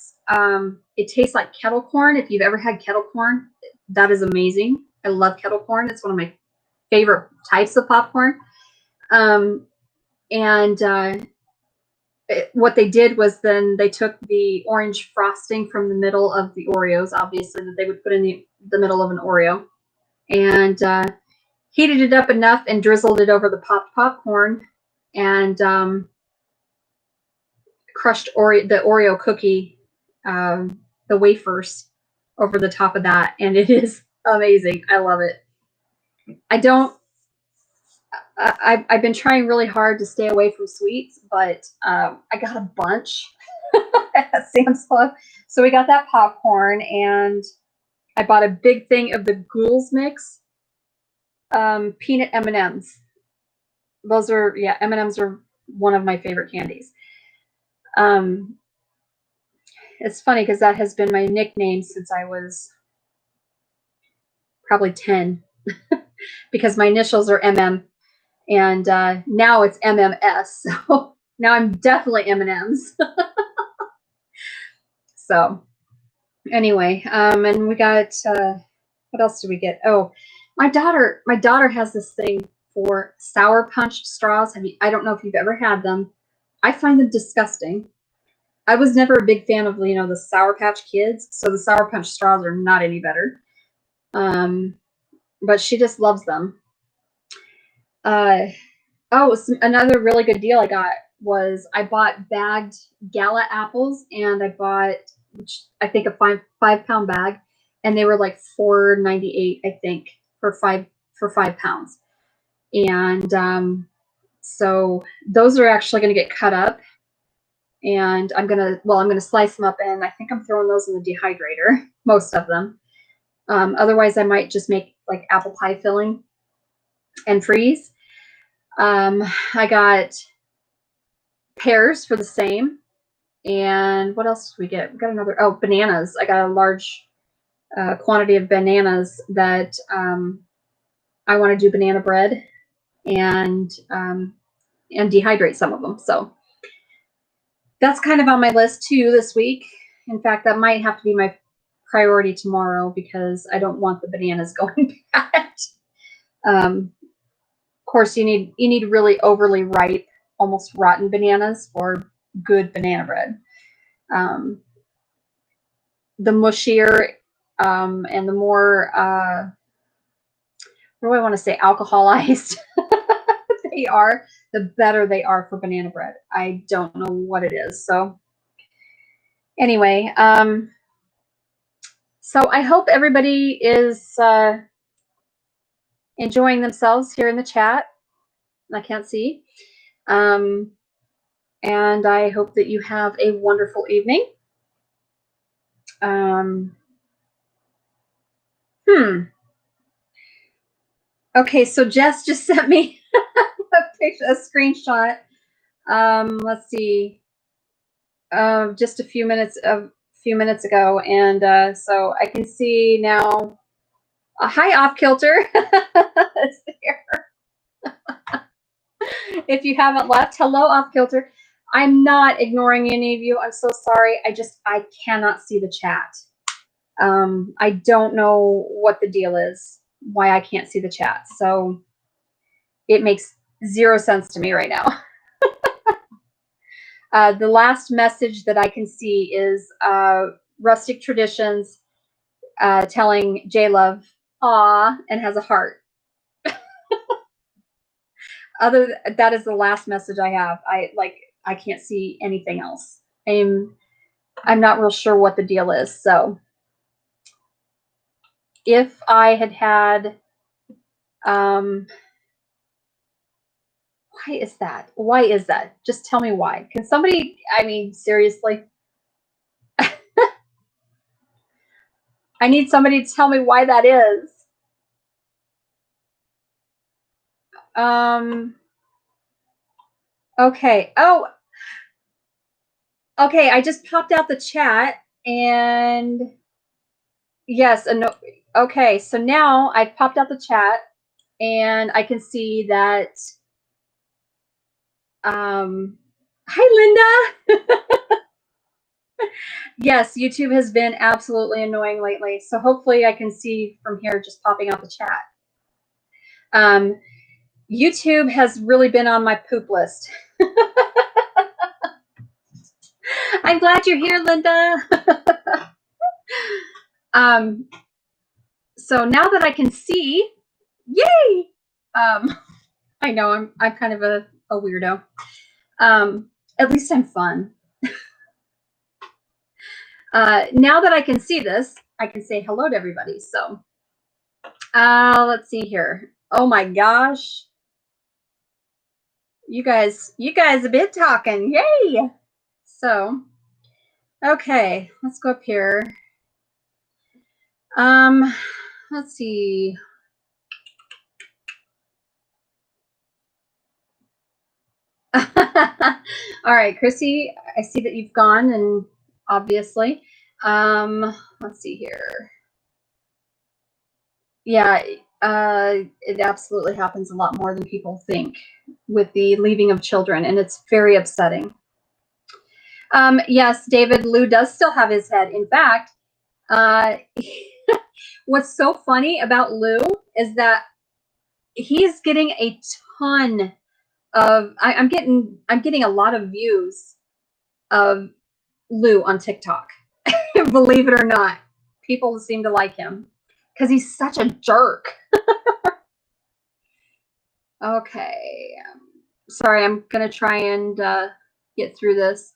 tastes like kettle corn. If you've ever had kettle corn, that is amazing. I love kettle corn. It's one of my favorite types of popcorn. And what they did was then they took the orange frosting from the middle of the Oreos, obviously, that they would put in the middle of an Oreo, and heated it up enough and drizzled it over the popped popcorn, and crushed the Oreo cookie, the wafers, over the top of that, and it is amazing. I love it. I've been trying really hard to stay away from sweets, but I got a bunch at Sam's Club. So we got that popcorn, and I bought a big thing of the Ghouls mix, peanut M&Ms. Those are, yeah, M&Ms are one of my favorite candies. It's funny because that has been my nickname since I was probably 10 because my initials are MM, and now it's MMS. So now I'm definitely M&Ms. So anyway, and we got, what else did we get? Oh, my daughter has this thing for sour punch straws. I don't know if you've ever had them. I find them disgusting. I was never a big fan of, the Sour Patch Kids, so the Sour Punch straws are not any better. But she just loves them. Another really good deal I got was I bought bagged Gala Apples, and I bought, I think, a 5-pound bag, and they were like $4.98, I think, for 5 pounds. And so those are actually going to get cut up, and I'm gonna slice them up, and I think I'm throwing those in the dehydrator, most of them. Otherwise, I might just make like apple pie filling and freeze. I got pears for the same. And what else did we get? We got another, bananas. I got a large quantity of bananas that I want to do banana bread and dehydrate some of them. So that's kind of on my list too this week. In fact, that might have to be my priority tomorrow because I don't want the bananas going bad. Of course, you need really overly ripe, almost rotten bananas for good banana bread. The mushier and the more, what do I want to say, alcoholized they are, the better they are for banana bread. I don't know what it is. So anyway, so I hope everybody is enjoying themselves here in the chat. I can't see. And I hope that you have a wonderful evening. Okay, so Jess just sent me a screenshot. Let's see. Just a few minutes ago, and so I can see now. Hi, Off Kilter. It's there. If you haven't left, hello, Off Kilter. I'm not ignoring any of you. I'm so sorry. I cannot see the chat. I don't know what the deal is, why I can't see the chat. So it makes zero sense to me right now. The last message that I can see is Rustic Traditions telling J-Love, aw, and has a heart. That is the last message I have. I can't see anything else. I'm not real sure what the deal is. So if I had why is that? Why is that? Just tell me why. Can somebody, seriously? I need somebody to tell me why that is. Okay. Oh, okay. I just popped out the chat, and yes, okay. So now I've popped out the chat, and I can see that. Hi, Linda. Yes, YouTube has been absolutely annoying lately. So hopefully I can see from here just popping out the chat. YouTube has really been on my poop list. I'm glad you're here, Linda. So now that I can see, yay! I know I'm kind of a weirdo. At least I'm fun. Now that I can see this, I can say hello to everybody. So let's see here. Oh my gosh. You guys have been talking. Yay! So, okay, let's go up here. Let's see. All right, Chrissy, I see that you've gone, and obviously, let's see here. Yeah, it absolutely happens a lot more than people think with the leaving of children, and it's very upsetting. Yes, David, Lou does still have his head. In fact, what's so funny about Lou is that he's getting a ton of I'm getting a lot of views of Lou on TikTok. Believe it or not, people seem to like him because he's such a jerk. Okay, sorry, I'm gonna try and get through this.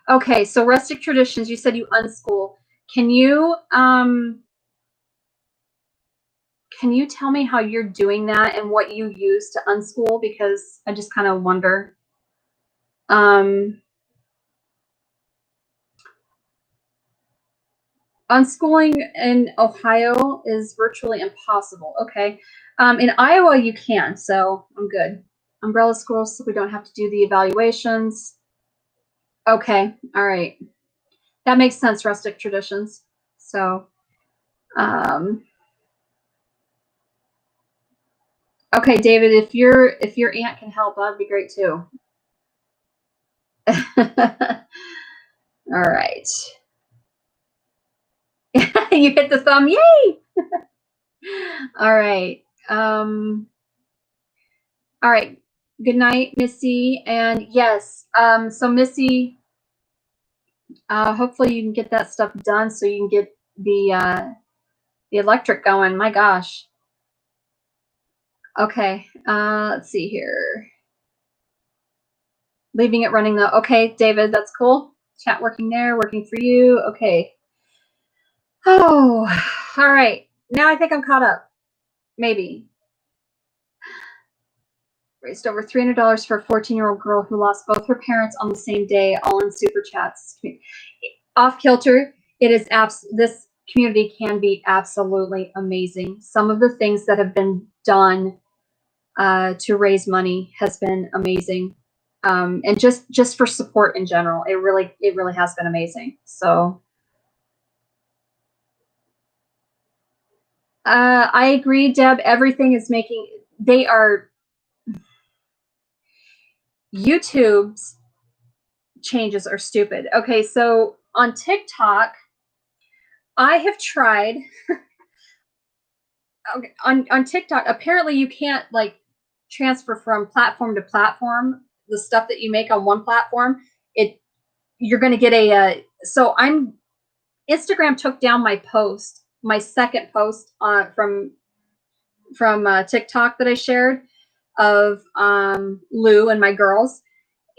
Okay, so rustic traditions. You said you unschool. Can you tell me how you're doing that and what you use to unschool? Because I just kind of wonder. Unschooling in Ohio is virtually impossible. Okay. In Iowa, you can, so I'm good. Umbrella schools, so we don't have to do the evaluations. Okay. All right. That makes sense, rustic traditions. So, okay, David, if your aunt can help, that'd be great too. All right. You hit the thumb. Yay! All right. All right. Good night, Missy. And yes, so Missy, hopefully you can get that stuff done so you can get the electric going. My gosh. Okay. Let's see here. Leaving it running though. Okay, David, that's cool. Chat working there, working for you. Okay. Oh, all right. Now I think I'm caught up. Maybe. Raised over $300 for a 14-year-old girl who lost both her parents on the same day, all in super chats. Off kilter, it is this community can be absolutely amazing. Some of the things that have been done to raise money has been amazing. And just for support in general, it really has been amazing. So I agree, Deb. Everything is YouTube's changes are stupid. Okay, so on TikTok, I have tried. Okay, on TikTok, apparently you can't like transfer from platform to platform the stuff that you make on one platform. You're going to get so Instagram took down my second post from TikTok that I shared of Lou and my girls,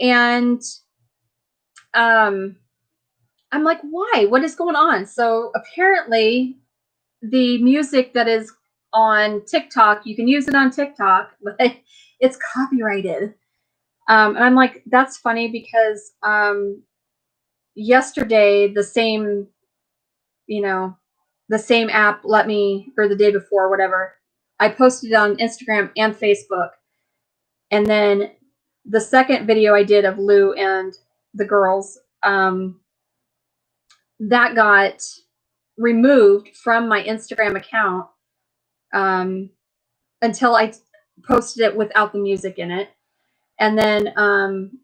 and I'm like, why? What is going on? So apparently the music that is on TikTok, you can use it on TikTok, but it's copyrighted. And I'm like, that's funny because yesterday the same app let me, or the day before, whatever, I posted it on Instagram and Facebook. And then the second video I did of Lou and the girls, that got removed from my Instagram account until I posted it without the music in it. And then,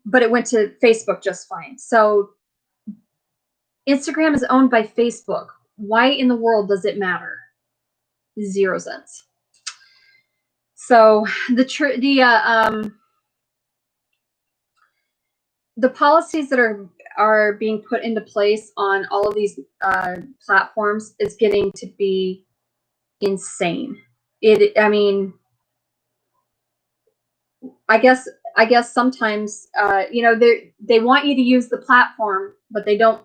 but it went to Facebook just fine. So Instagram is owned by Facebook. Why in the world does it matter? 0 cents. So the policies that are being put into place on all of these platforms is getting to be insane. I mean, I guess sometimes they want you to use the platform, but they don't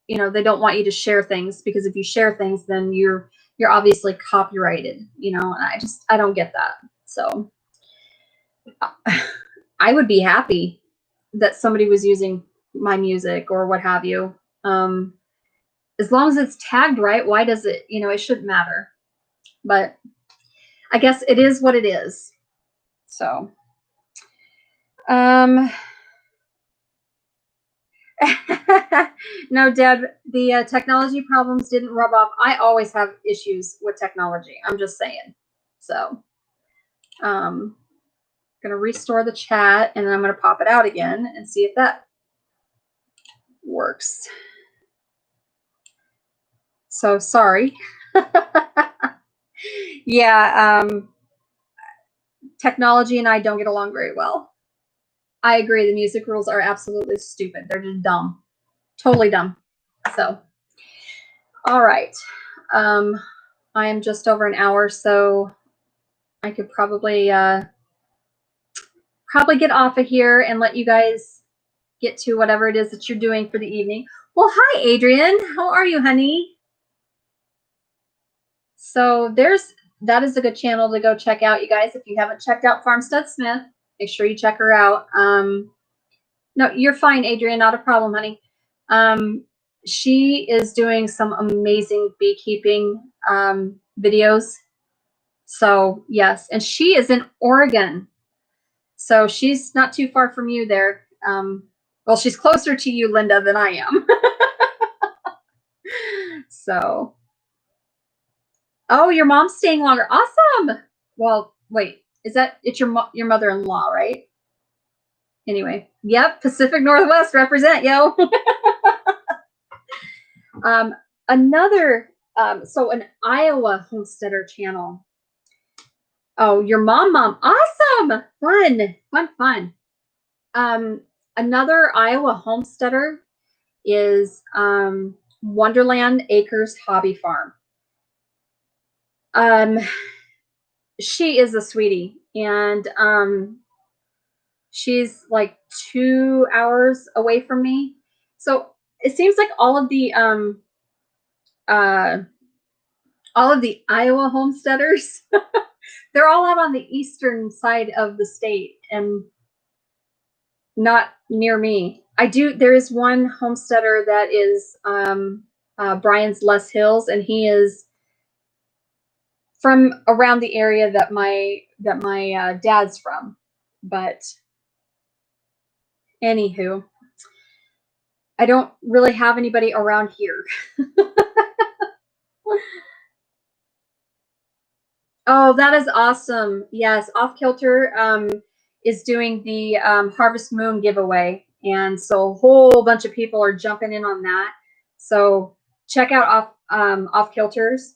want you to share things, because if you share things, then you're obviously copyrighted. And I don't get that. So I would be happy that somebody was using my music or what have you. As long as it's tagged right, why does it, it shouldn't matter. But I guess it is what it is. So, no, Deb, the technology problems didn't rub off. I always have issues with technology. I'm just saying. So, going to restore the chat, and then I'm going to pop it out again and see if that works. So sorry. Yeah, technology and I don't get along very well. I agree. The music rules are absolutely stupid. They're just dumb. Totally dumb. So, all right. I am just over an hour, so I could probably get off of here and let you guys get to whatever it is that you're doing for the evening. Well, hi, Adrian. How are you, honey? So that is a good channel to go check out, you guys. If you haven't checked out Farmstead Smith, make sure you check her out. No, you're fine, Adrian. Not a problem, honey. She is doing some amazing beekeeping videos. So yes, and she is in Oregon. So she's not too far from you there. Well, she's closer to you, Linda, than I am. So, oh, your mom's staying longer. Awesome. Well, wait, it's your mother-in-law, right? Anyway, yep, Pacific Northwest represent, yo. So an Iowa homesteader channel. Oh, your mom. Awesome. Fun. Another Iowa homesteader is Wonderland Acres Hobby Farm. She is a sweetie, and she's like 2 hours away from me. So it seems like all of the Iowa homesteaders, they're all out on the eastern side of the state and not near me. There is one homesteader that is Brian's Les Hills, and he is from around the area that my dad's from. But anywho, I don't really have anybody around here. Oh, that is awesome. Yes, Off Kilter is doing the Harvest Moon giveaway. And so a whole bunch of people are jumping in on that. So check out Off Kilter's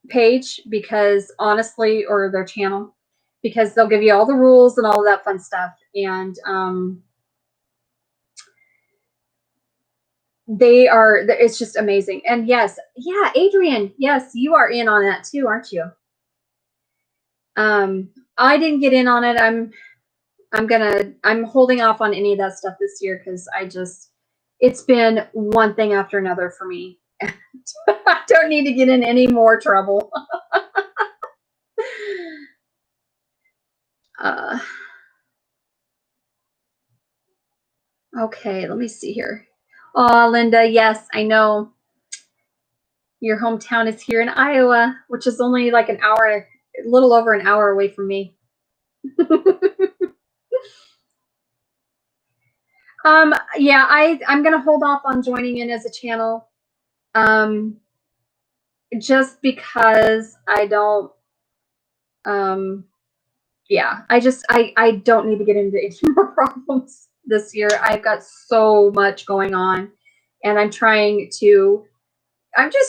page, because honestly, or their channel, because they'll give you all the rules and all of that fun stuff. And it's just amazing. And yes, yeah, Adrian, yes, you are in on that too, aren't you? I didn't get in on it. I'm holding off on any of that stuff this year, because it's been one thing after another for me. I don't need to get in any more trouble. Okay, let me see here. Oh, Linda, yes, I know. Your hometown is here in Iowa, which is only like an hour, a little over an hour away from me. Yeah, I'm gonna hold off on joining in as a channel, just because I don't. Yeah, I don't need to get into any more problems this year. I've got so much going on, and I'm just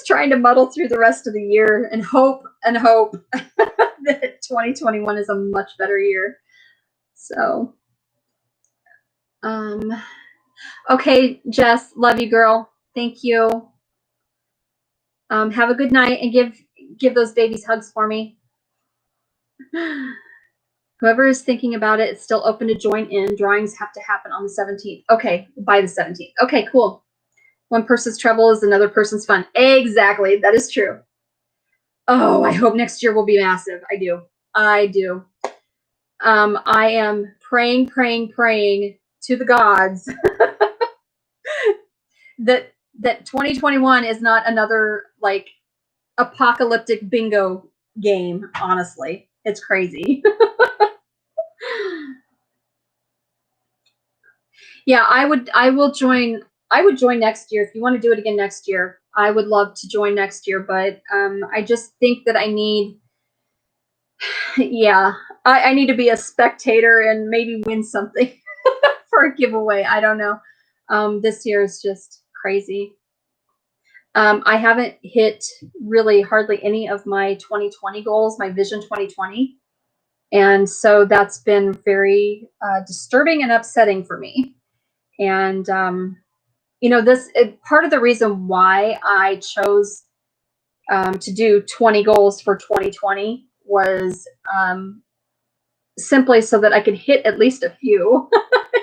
trying to muddle through the rest of the year and hope that 2021 is a much better year. So, Okay, Jess, love you, girl. Thank you. Have a good night and give those babies hugs for me. Whoever is thinking about it, it's still open to join in. Drawings have to happen on the 17th. Okay, by the 17th. Okay, cool. One person's trouble is another person's fun. Exactly, that is true. Oh, I hope next year will be massive. I do. I do. I am praying to the gods that 2021 is not another like apocalyptic bingo game. Honestly, it's crazy. Yeah, I will join. I would join next year if you want to do it again next year. I would love to join next year, but I just think that I need. Yeah, I need to be a spectator and maybe win something for a giveaway. I don't know. This year is just crazy. I haven't hit really hardly any of my 2020 goals, my Vision 2020. And so that's been very disturbing and upsetting for me. And, you know, part of the reason why I chose to do 20 goals for 2020 was simply so that I could hit at least a few.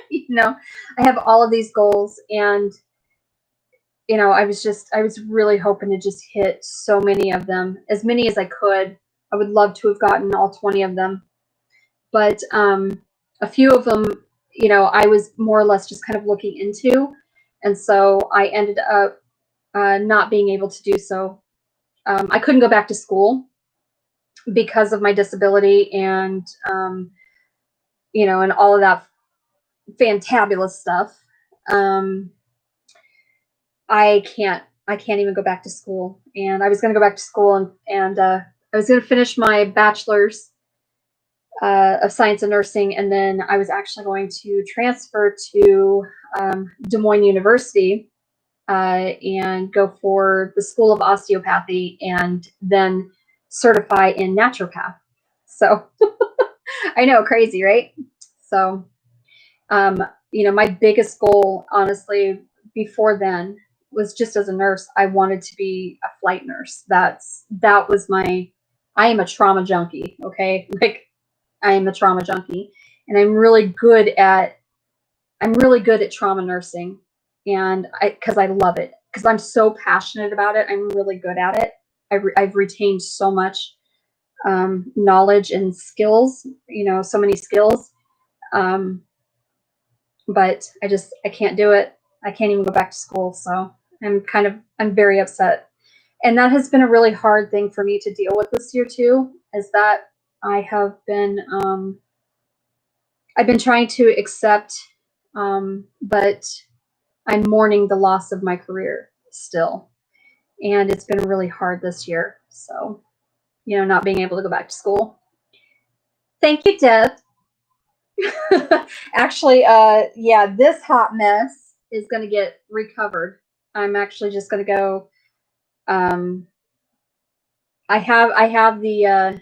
You know, I have all of these goals, and you know, I was really hoping to just hit so many of them, as many as I could. I would love to have gotten all 20 of them, but a few of them, you know, I was more or less just kind of looking into, and so I ended up not being able to do so. I couldn't go back to school because of my disability, and you know, and all of that fantabulous stuff. I can't even go back to school. And I was going to go back to school, and I was going to finish my bachelor's of science and nursing, and then I was actually going to transfer to Des Moines University and go for the School of Osteopathy and then certify in naturopath. So I know, crazy, right? So, you know, my biggest goal, honestly, before then was just as a nurse, I wanted to be a flight nurse. That was I am a trauma junkie. Okay. Like I am a trauma junkie, and I'm really good at trauma nursing. And cause I love it, cause I'm so passionate about it. I'm really good at it. I've retained so much, knowledge and skills, you know, so many skills. But I can't do it. I can't even go back to school. So I'm very upset. And that has been a really hard thing for me to deal with this year too, is that I have been, I've been trying to accept, but I'm mourning the loss of my career still. And it's been really hard this year. So, you know, not being able to go back to school. Thank you, Deb. Actually, yeah, this hot mess is going to get recovered. I'm actually just going to go. I have the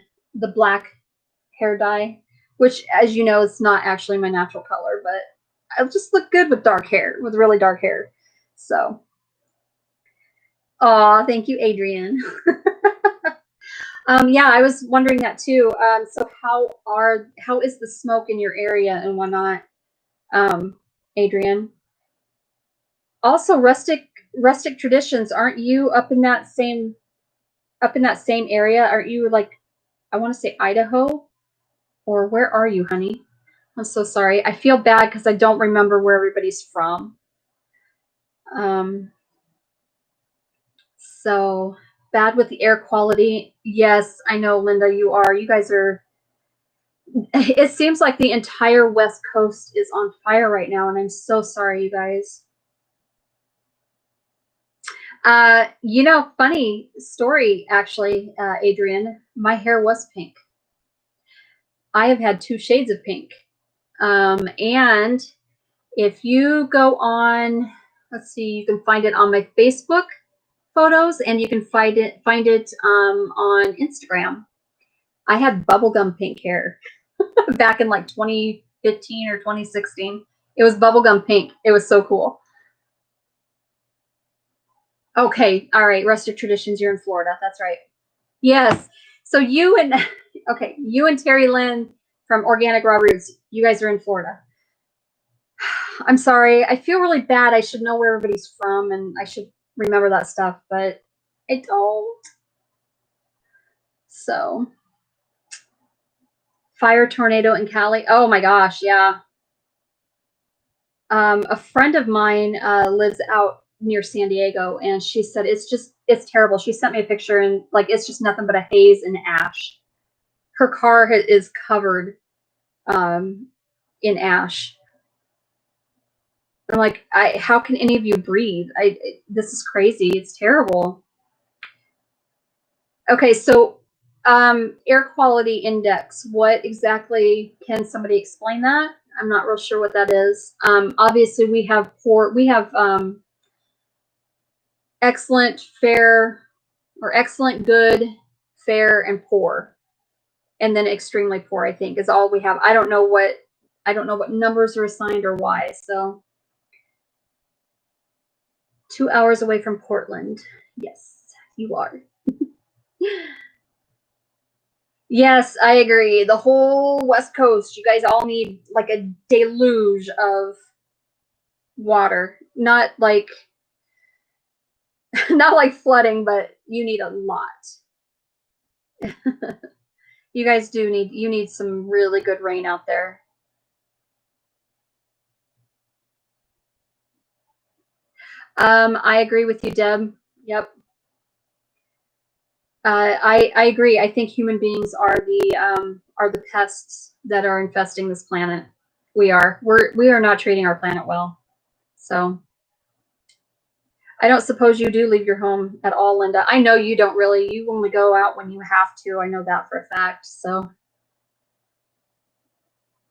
black hair dye, which, as you know, is not actually my natural color, but I just look good with dark hair, with really dark hair. So, aw, thank you, Adrian. Yeah, I was wondering that too. So how is the smoke in your area and whatnot, Adrian? Also, rustic traditions. Aren't you up in that same area? Aren't you like, I want to say Idaho, or where are you, honey? I'm so sorry. I feel bad because I don't remember where everybody's from. So bad with the air quality. Yes, I know, Linda, you are. You guys are. It seems like the entire West Coast is on fire right now, and I'm so sorry, you guys. You know, funny story, actually, Adrian. My hair was pink. I have had 2 shades of pink. And if you go on, let's see, you can find it on my Facebook photos, and you can find it on Instagram. I had bubblegum pink hair back in like 2015 or 2016. It was bubblegum pink. It was so cool. Okay, all right. Rustic Traditions, you're in Florida. That's right. Yes. So you and okay, you and Terry Lynn from Organic Raw Roots, you guys are in Florida. I'm sorry. I feel really bad. I should know where everybody's from and I should remember that stuff, but I don't. So, fire tornado in Cali. Oh my gosh, yeah. A friend of mine lives out near San Diego, and she said it's terrible. She sent me a picture, and like it's just nothing but a haze and ash. Her car is covered in ash. I'm like, how can any of you breathe? This is crazy. It's terrible. Okay, so air quality index. What exactly, can somebody explain that? I'm not real sure what that is. Obviously, we have excellent, fair, or excellent, good, fair, and poor, and then extremely poor. I think is all we have. I don't know what numbers are assigned or why. So 2 hours away from Portland. Yes, you are. Yes, I agree. The whole West Coast, you guys all need like a deluge of water. Not like not like flooding, but you need a lot. You guys need some really good rain out there. I agree with you, Deb. Yep. I agree. I think human beings are the pests that are infesting this planet. We are. We are not treating our planet well. So I don't suppose you do leave your home at all, Linda. I know you don't really. You only go out when you have to. I know that for a fact. So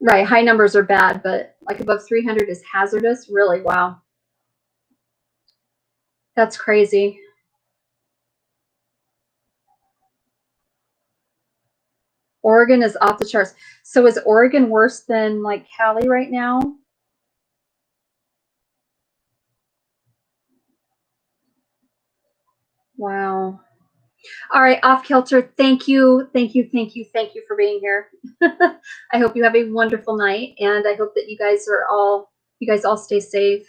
right, high numbers are bad, but like above 300 is hazardous. Really, wow, that's crazy. Oregon is off the charts. So is Oregon worse than like Cali right now? Wow. All right, off kilter. Thank you, thank you, thank you, thank you for being here. I hope you have a wonderful night, and I hope that you guys all stay safe.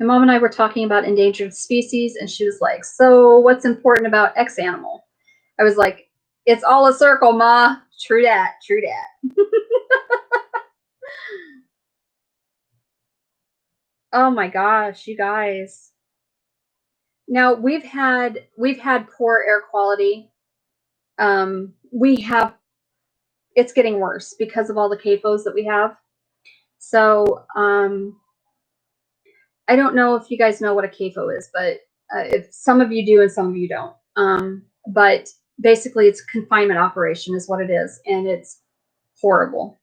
My mom and I were talking about endangered species, and she was like, "So, what's important about X animal?" I was like, "It's all a circle, Ma." True dat, true dat. Oh my gosh, you guys. Now we've had poor air quality. We have It's getting worse because of all the CAFOs that we have. So I don't know if you guys know what a CAFO is, but if some of you do and some of you don't. But basically, it's confinement operation is what it is, and it's horrible.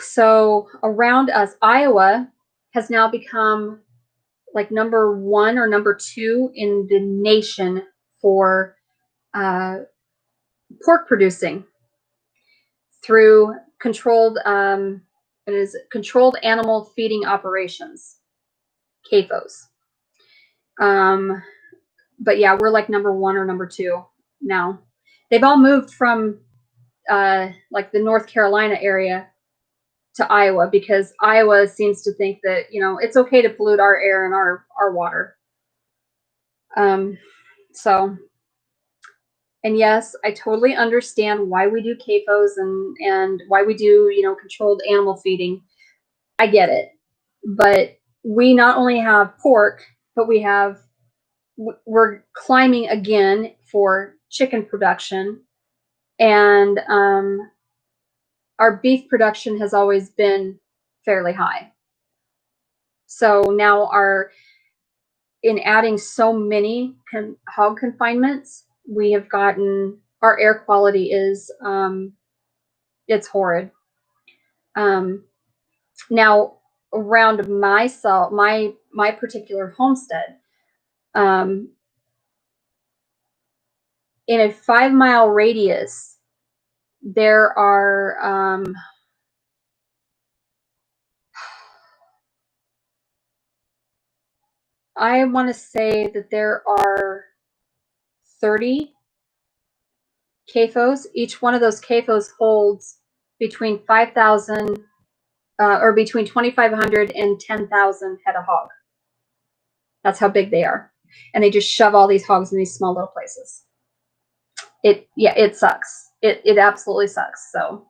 So around us, Iowa has now become like number 1 or number 2 in the nation for pork producing through controlled animal feeding operations, CAFOs. But yeah, we're like number 1 or number 2 now. They've all moved from like the North Carolina area to Iowa because Iowa seems to think that it's okay to pollute our air and our water. So, and yes, I totally understand why we do CAFOs and why we do controlled animal feeding. I get it, but we not only have pork, but we're climbing again for chicken production, and our beef production has always been fairly high. So now in adding so many hog confinements, we have gotten our air quality is it's horrid. Now around my particular homestead, in a 5-mile radius, there are, I want to say that there are 30 CAFOs. Each one of those CAFOs holds between 5,000 or between 2,500 and 10,000 head of hog. That's how big they are. And they just shove all these hogs in these small little places. It sucks. It absolutely sucks. So,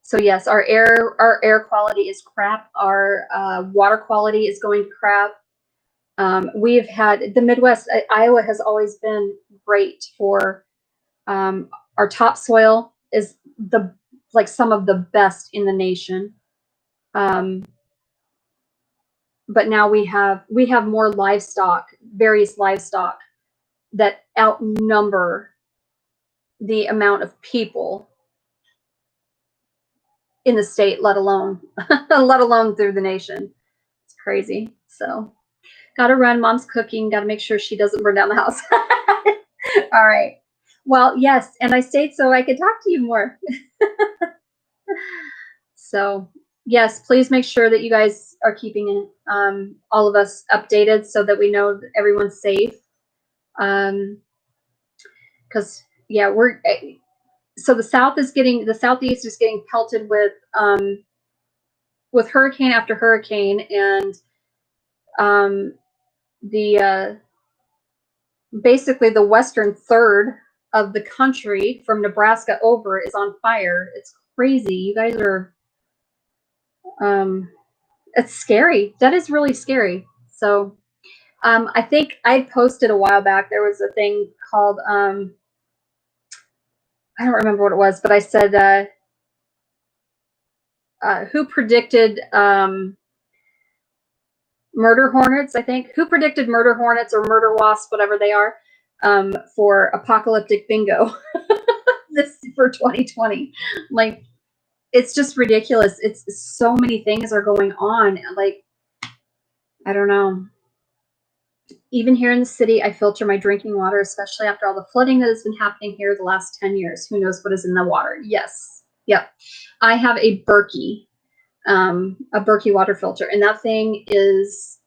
so yes, our air quality is crap. Our water quality is going to crap. We've had the Midwest. Iowa has always been great for our topsoil is some of the best in the nation. But now we have more livestock, various livestock that outnumber the amount of people in the state, let alone through the nation. It's crazy. So gotta run. Mom's cooking. Gotta make sure she doesn't burn down the house. All right. Well, yes, and I stayed so I could talk to you more. So yes, please make sure that you guys are keeping all of us updated so that we know that everyone's safe. Because yeah, so the southeast is getting pelted with hurricane after hurricane, and basically the western third of the country from Nebraska over is on fire. It's crazy. You guys are it's scary. That is really scary. So I think I posted a while back, there was a thing called I don't remember what it was, but I said who predicted murder hornets, I think. Who predicted murder hornets or murder wasps, whatever they are, for apocalyptic bingo this for 2020. Like, it's just ridiculous. It's so many things are going on. Like, I don't know. Even here in the city, I filter my drinking water, especially after all the flooding that has been happening here the last 10 years. Who knows what is in the water? Yes. Yep. I have a Berkey water filter, and that thing is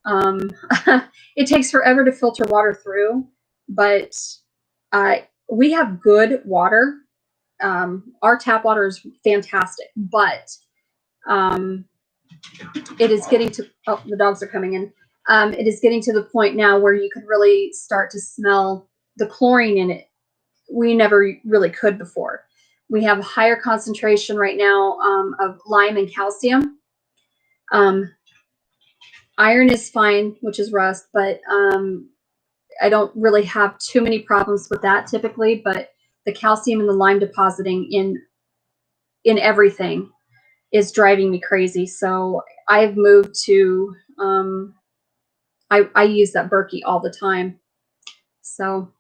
it takes forever to filter water through, but we have good water. Our tap water is fantastic, but it is getting to, oh, the dogs are coming in. It is getting to the point now where you could really start to smell the chlorine in it. We never really could before. We have a higher concentration right now of lime and calcium. Iron is fine, which is rust, but I don't really have too many problems with that typically. But the calcium and the lime depositing in everything is driving me crazy. So I've moved to I use that Berkey all the time. So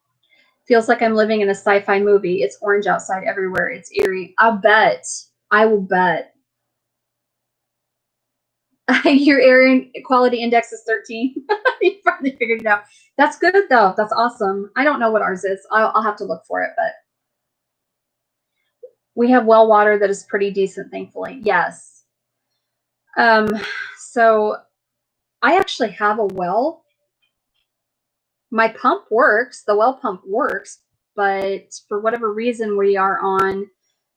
feels like I'm living in a sci-fi movie. It's orange outside everywhere. It's eerie. I will bet. Your air quality index is 13. You finally figured it out. That's good though. That's awesome. I don't know what ours is. I'll have to look for it, but we have well water that is pretty decent, thankfully. Yes. So I actually have a well. My pump works. The well pump works, but for whatever reason, we are on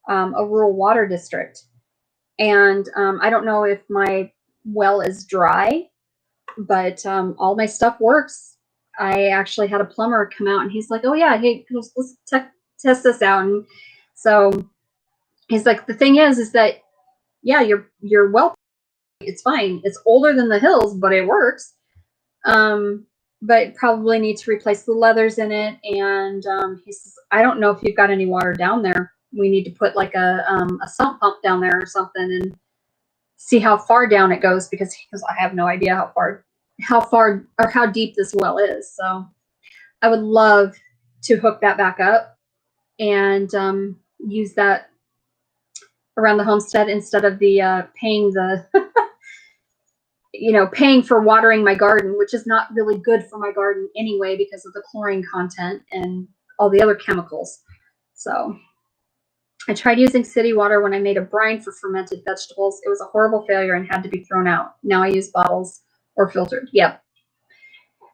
a rural water district, and I don't know if my well is dry, but all my stuff works. I actually had a plumber come out, and he's like, "Oh yeah, hey, let's test this out." And so he's like, "The thing is that yeah, your well, it's fine. It's older than the hills, but it works. But probably need to replace the leathers in it." And he says, "I don't know if you've got any water down there. We need to put like a sump pump down there or something and see how far down it goes, because I have no idea how far or how deep this well is." So I would love to hook that back up and use that around the homestead instead of the paying the you know, paying for watering my garden, which is not really good for my garden anyway because of the chlorine content and all the other chemicals. So I tried using city water when I made a brine for fermented vegetables. It was a horrible failure and had to be thrown out. Now I use bottles or filtered. Yep.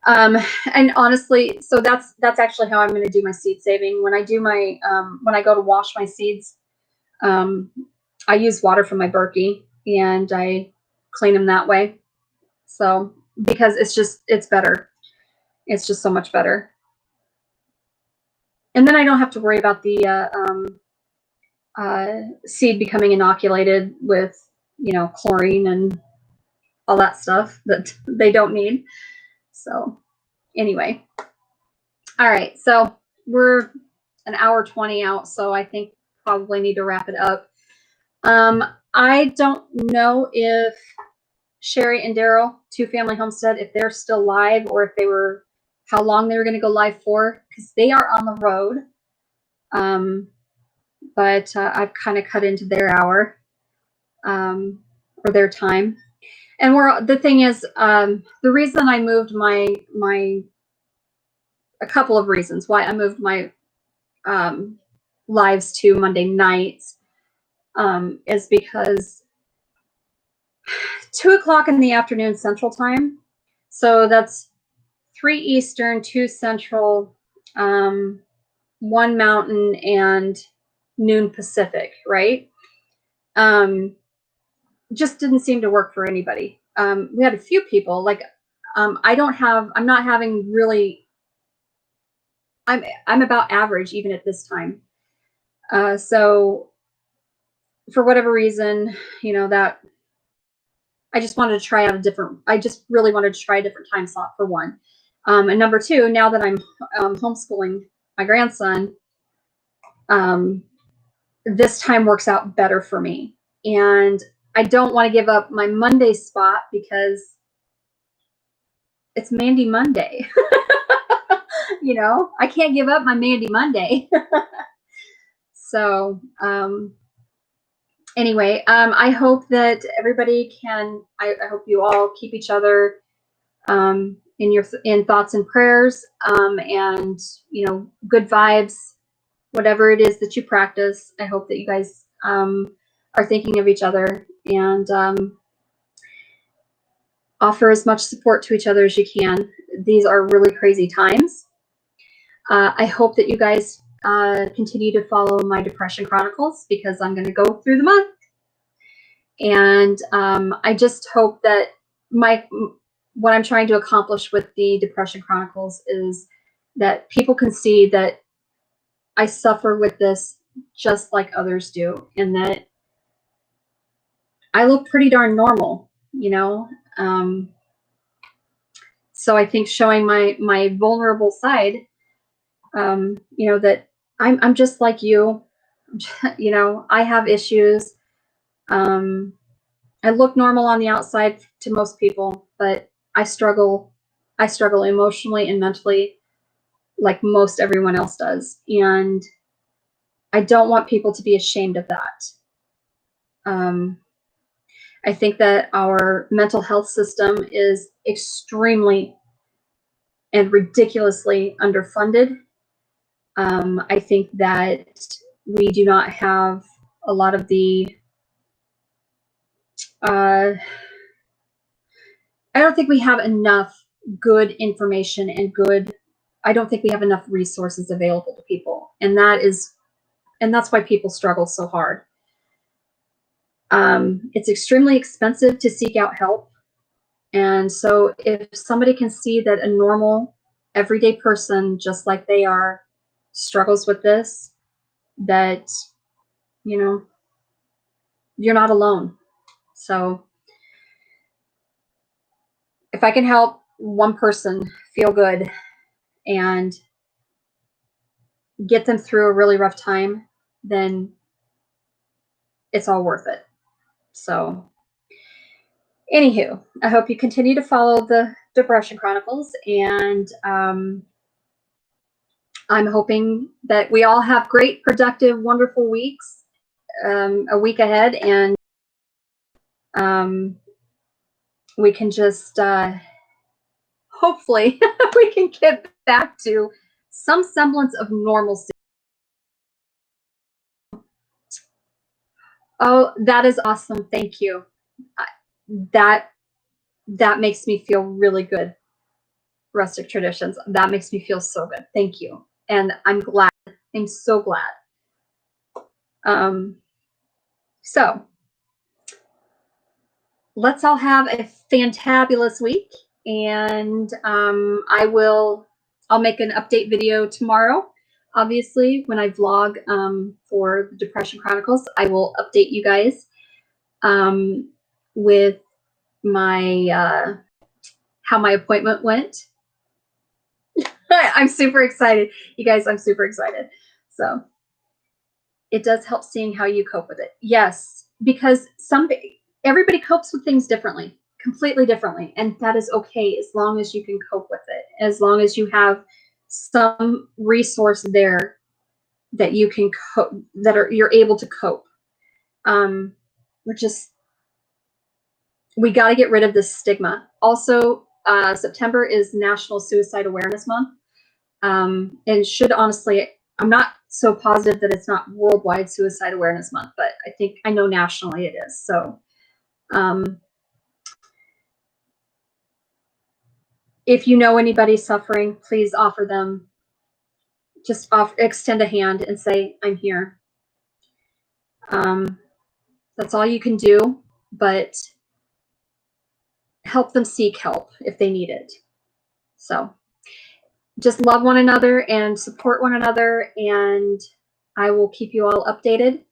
And honestly, so that's actually how I'm going to do my seed saving. When I do my, when I go to wash my seeds, I use water from my Berkey and I clean them that way. So, because it's better. It's just so much better. And then I don't have to worry about the seed becoming inoculated with, you know, chlorine and all that stuff that they don't need. So anyway, all right. So we're an hour 20 out. So I think probably need to wrap it up. I don't know if Sherry and Daryl, Two Family Homestead, if they're still live or if they were, how long they were going to go live for, because they are on the road. But I've kind of cut into their hour or their time. And the thing is, the reason I moved a couple of reasons why I moved my lives to Monday nights is because 2 o'clock in the afternoon Central Time. So that's 3 Eastern, 2 Central, 1 Mountain, and noon Pacific, right? Just didn't seem to work for anybody. We had a few people, like, I'm not having really, I'm about average even at this time. So for whatever reason, you know, that I just wanted to try out I just really wanted to try a different time slot for one. And number two, now that I'm homeschooling my grandson, this time works out better for me. And I don't want to give up my Monday spot because it's Mandy Monday. You know, I can't give up my Mandy Monday. So, anyway, I hope that everybody can, I hope you all keep each other in thoughts and prayers, and, you know, good vibes, whatever it is that you practice. I hope that you guys are thinking of each other and offer as much support to each other as you can. These are really crazy times. I hope that you guys continue to follow my Depression Chronicles because I'm going to go through the month. And I just hope that what I'm trying to accomplish with the Depression Chronicles is that people can see that I suffer with this just like others do, and that I look pretty darn normal, you know. So I think showing my vulnerable side, you know, that I'm just like you. You know, I have issues. I look normal on the outside to most people, but I struggle emotionally and mentally like most everyone else does. And I don't want people to be ashamed of that. I think that our mental health system is extremely and ridiculously underfunded. I think that we do not have a lot of the I don't think we have enough good information and I don't think we have enough resources available to people. And that's why people struggle so hard. It's extremely expensive to seek out help. And so if somebody can see that a normal, everyday person, just like they are, struggles with this, that, you know, you're not alone. So if I can help one person feel good and get them through a really rough time, then it's all worth it. So anywho, I hope you continue to follow the Depression Chronicles, and I'm hoping that we all have great, productive, wonderful weeks, a week ahead, and we can just hopefully we can get back to some semblance of normalcy. Oh, that is awesome. Thank you. That makes me feel really good. Rustic traditions. That makes me feel so good. Thank you. And I'm glad. I'm so glad. So let's all have a fantabulous week. And I'll make an update video tomorrow. Obviously, when I vlog for the Depression Chronicles, I will update you guys with my how my appointment went. I'm super excited, you guys. I'm super excited. So it does help seeing how you cope with it. Yes, because everybody copes with things differently, completely differently, and that is okay as long as you can cope with it. As long as you have some resource there that you can cope, you're able to cope. We got to get rid of this stigma. Also, September is National Suicide Awareness Month. And should honestly, I'm not so positive that it's not Worldwide Suicide Awareness Month, but I know nationally it is. So if you know anybody suffering, please offer them, extend a hand and say, I'm here. That's all you can do, but help them seek help if they need it. So just love one another and support one another, and I will keep you all updated.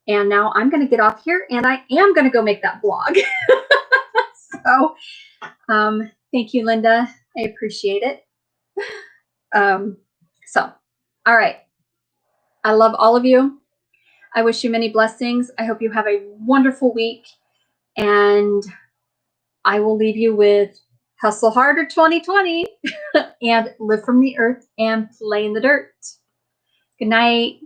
And now I'm going to get off here, and I am going to go make that blog. So thank you, Linda. I appreciate it. So, all right. I love all of you. I wish you many blessings. I hope you have a wonderful week, and I will leave you with Hustle Harder 2020 and Live from the Earth and Play in the Dirt. Good night.